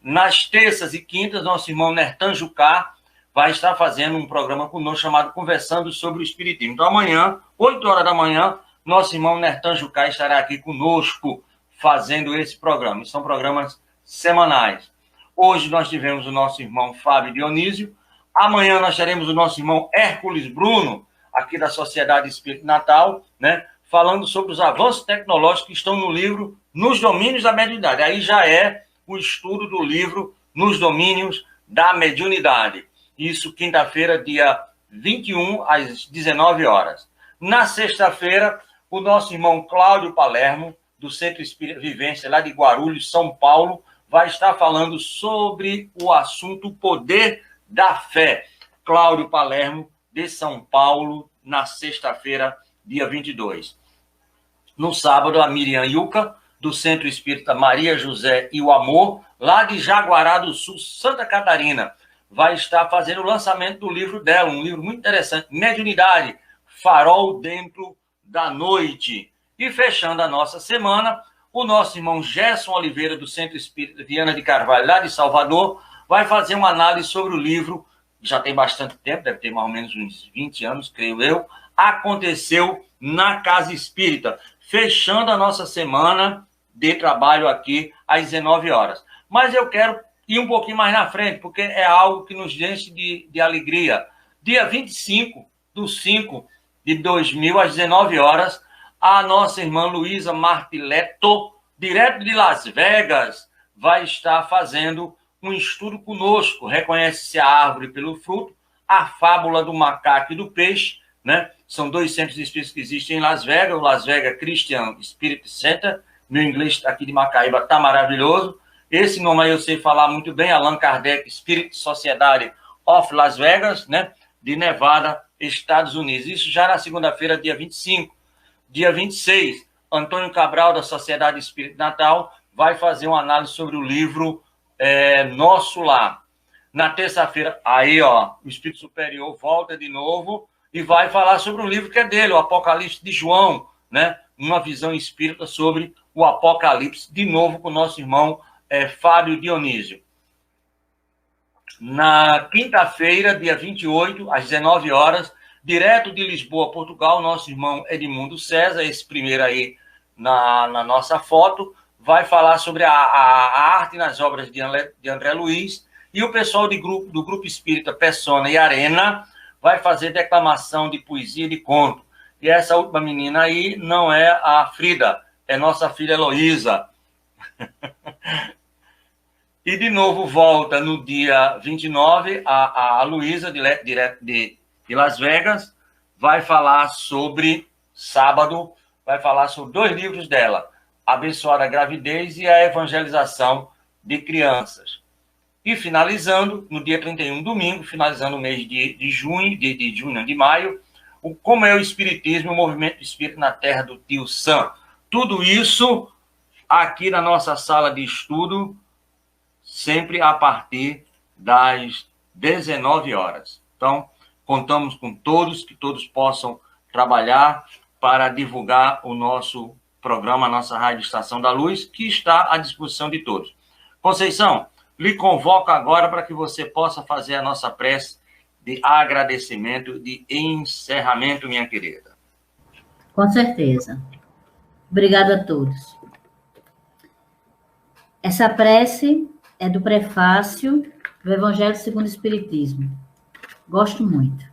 Nas terças e quintas, nosso irmão Nertan Jucá vai estar fazendo um programa conosco chamado Conversando sobre o Espiritismo. Então, amanhã, 8 horas da manhã, nosso irmão Nertan Jucá estará aqui conosco fazendo esse programa. São programas semanais. Hoje nós tivemos o nosso irmão Fábio Dionísio. Amanhã nós teremos o nosso irmão Hércules Bruno, aqui da Sociedade Espírita Natal, né? Falando sobre os avanços tecnológicos que estão no livro Nos Domínios da Mediunidade. Aí já é o estudo do livro Nos Domínios da Mediunidade. Isso quinta-feira, dia 21, às 19 horas. Na sexta-feira, o nosso irmão Cláudio Palermo, do Centro Espírita Vivência, lá de Guarulhos, São Paulo, vai estar falando sobre o assunto Poder da Fé. Cláudio Palermo, de São Paulo, na sexta-feira, dia 22. No sábado, a Miriam Yuca, do Centro Espírita Maria José e o Amor, lá de Jaguará do Sul, Santa Catarina, vai estar fazendo o lançamento do livro dela, um livro muito interessante, Mediunidade, Farol Dentro da Noite. E fechando a nossa semana, o nosso irmão Gerson Oliveira, do Centro Espírita Viana de Carvalho, lá de Salvador, vai fazer uma análise sobre o livro, já tem bastante tempo, deve ter mais ou menos uns 20 anos, creio eu, Aconteceu na Casa Espírita, fechando a nossa semana de trabalho aqui às 19 horas. Mas eu quero ir um pouquinho mais na frente, porque é algo que nos enche de alegria. Dia 25/5/2000, às 19 horas, a nossa irmã Luísa Martiletto, direto de Las Vegas, vai estar fazendo um estudo conosco. Reconhece-se a árvore pelo fruto, a fábula do macaco e do peixe, né? São 2 centros espíritas que existem em Las Vegas, o Las Vegas Christian Spirit Center, meu inglês aqui de Macaíba está maravilhoso. Esse nome aí eu sei falar muito bem, Allan Kardec Spirit Society of Las Vegas, né? De Nevada, Estados Unidos. Isso já na segunda-feira, dia 25. Dia 26, Antônio Cabral, da Sociedade Espírita Natal, vai fazer uma análise sobre o livro Nosso Lar. Na terça-feira, aí, ó, o Espírito Superior volta de novo e vai falar sobre um livro que é dele, o Apocalipse de João, né? Uma visão espírita sobre o Apocalipse, de novo com o nosso irmão Fábio Dionísio. Na quinta-feira, dia 28, às 19 horas, direto de Lisboa, Portugal, nosso irmão Edmundo César, esse primeiro aí na nossa foto, vai falar sobre a arte nas obras de André Luiz, e o pessoal do Grupo Espírita Persona e Arena vai fazer declamação de poesia e de conto. E essa última menina aí não é a Frida, é nossa filha Heloísa. E de novo volta no dia 29, a Luísa, direto de Las Vegas, vai falar sobre, sábado, vai falar sobre 2 livros dela, Abençoada Gravidez e a Evangelização de Crianças. E finalizando, no dia 31, domingo, finalizando o mês de maio, o Como é o Espiritismo, o Movimento Espírita na Terra do Tio Sam. Tudo isso aqui na nossa sala de estudo, sempre a partir das 19 horas. Então, contamos com todos, que todos possam trabalhar para divulgar o nosso programa, a nossa Rádio Estação da Luz, que está à disposição de todos. Conceição, lhe convoco agora para que você possa fazer a nossa prece de agradecimento, de encerramento, minha querida. Com certeza. Obrigada a todos. Essa prece é do prefácio do Evangelho segundo o Espiritismo. Gosto muito.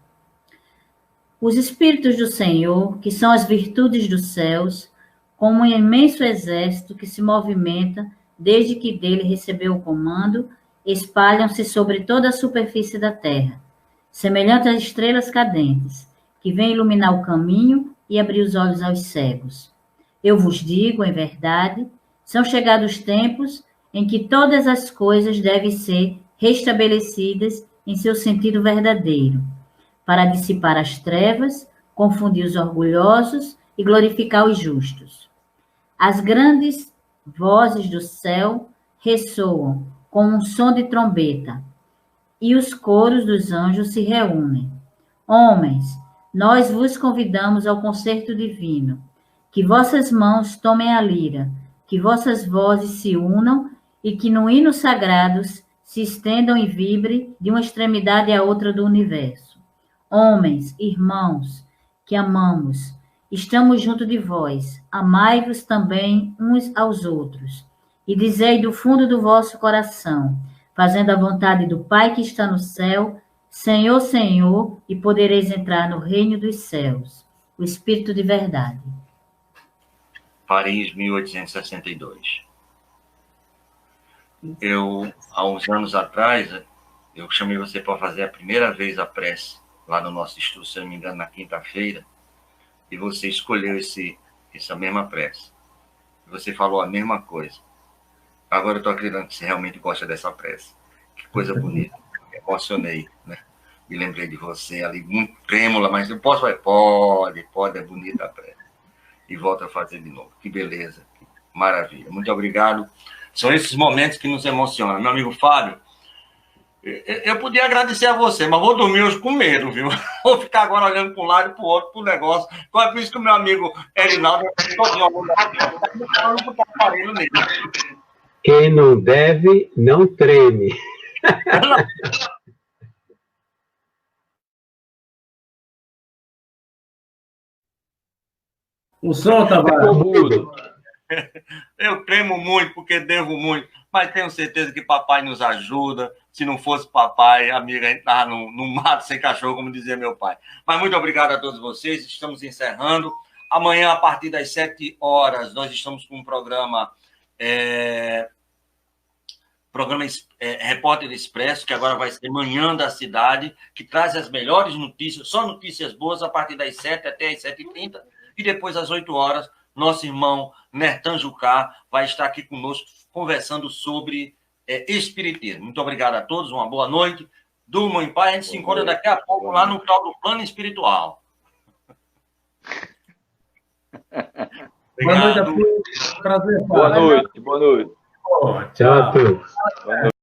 Os Espíritos do Senhor, que são as virtudes dos céus, como um imenso exército que se movimenta desde que dele recebeu o comando, espalham-se sobre toda a superfície da terra, semelhante às estrelas cadentes, que vêm iluminar o caminho e abrir os olhos aos cegos. Eu vos digo, em verdade, são chegados tempos em que todas as coisas devem ser restabelecidas em seu sentido verdadeiro, para dissipar as trevas, confundir os orgulhosos e glorificar os justos. As grandes vozes do céu ressoam como um som de trombeta, e os coros dos anjos se reúnem. Homens, nós vos convidamos ao concerto divino, que vossas mãos tomem a lira, que vossas vozes se unam e que no hino sagrados se estendam e vibrem de uma extremidade à outra do universo. Homens, irmãos, que amamos, estamos junto de vós, amai-vos também uns aos outros, e dizei do fundo do vosso coração, fazendo a vontade do Pai que está no céu, Senhor, Senhor, e podereis entrar no reino dos céus. O Espírito de verdade. Paris, 1862. Há uns anos atrás, eu chamei você para fazer a primeira vez a prece, lá no nosso estudo, se não me engano, na quinta-feira, e você escolheu essa mesma prece. Você falou a mesma coisa. Agora eu estou acreditando que você realmente gosta dessa prece. Que coisa bonita. Me emocionei, né? Me lembrei de você ali, muito trêmula, mas eu posso? Pode, é bonita a prece. E volta a fazer de novo. Que beleza, que maravilha. Muito obrigado. São esses momentos que nos emocionam. Meu amigo Fábio, eu podia agradecer a você, mas vou dormir hoje com medo, viu? Vou ficar agora olhando para um lado e para o outro, para o negócio. Então é por isso que o meu amigo Erinaldo Quem não deve, não treme. O som estava mudo. Eu tremo muito porque devo muito, mas tenho certeza que papai nos ajuda. Se não fosse papai, amiga, a gente estava no mato sem cachorro, como dizia meu pai. Mas muito obrigado a todos vocês. Estamos encerrando. Amanhã, a partir das 7 horas, nós estamos com um programa Repórter Expresso, que agora vai ser Manhã da Cidade, que traz as melhores notícias, só notícias boas, a partir das 7 até as 7h30. E depois, às 8 horas, nosso irmão Nertan Jucá vai estar aqui conosco, conversando sobre espiritismo. Muito obrigado a todos, uma boa noite. Durmam em paz, a gente se encontra daqui a pouco lá no tal do plano espiritual. Boa noite a todos. Prazer, Boa noite. Tchau a todos. Boa noite.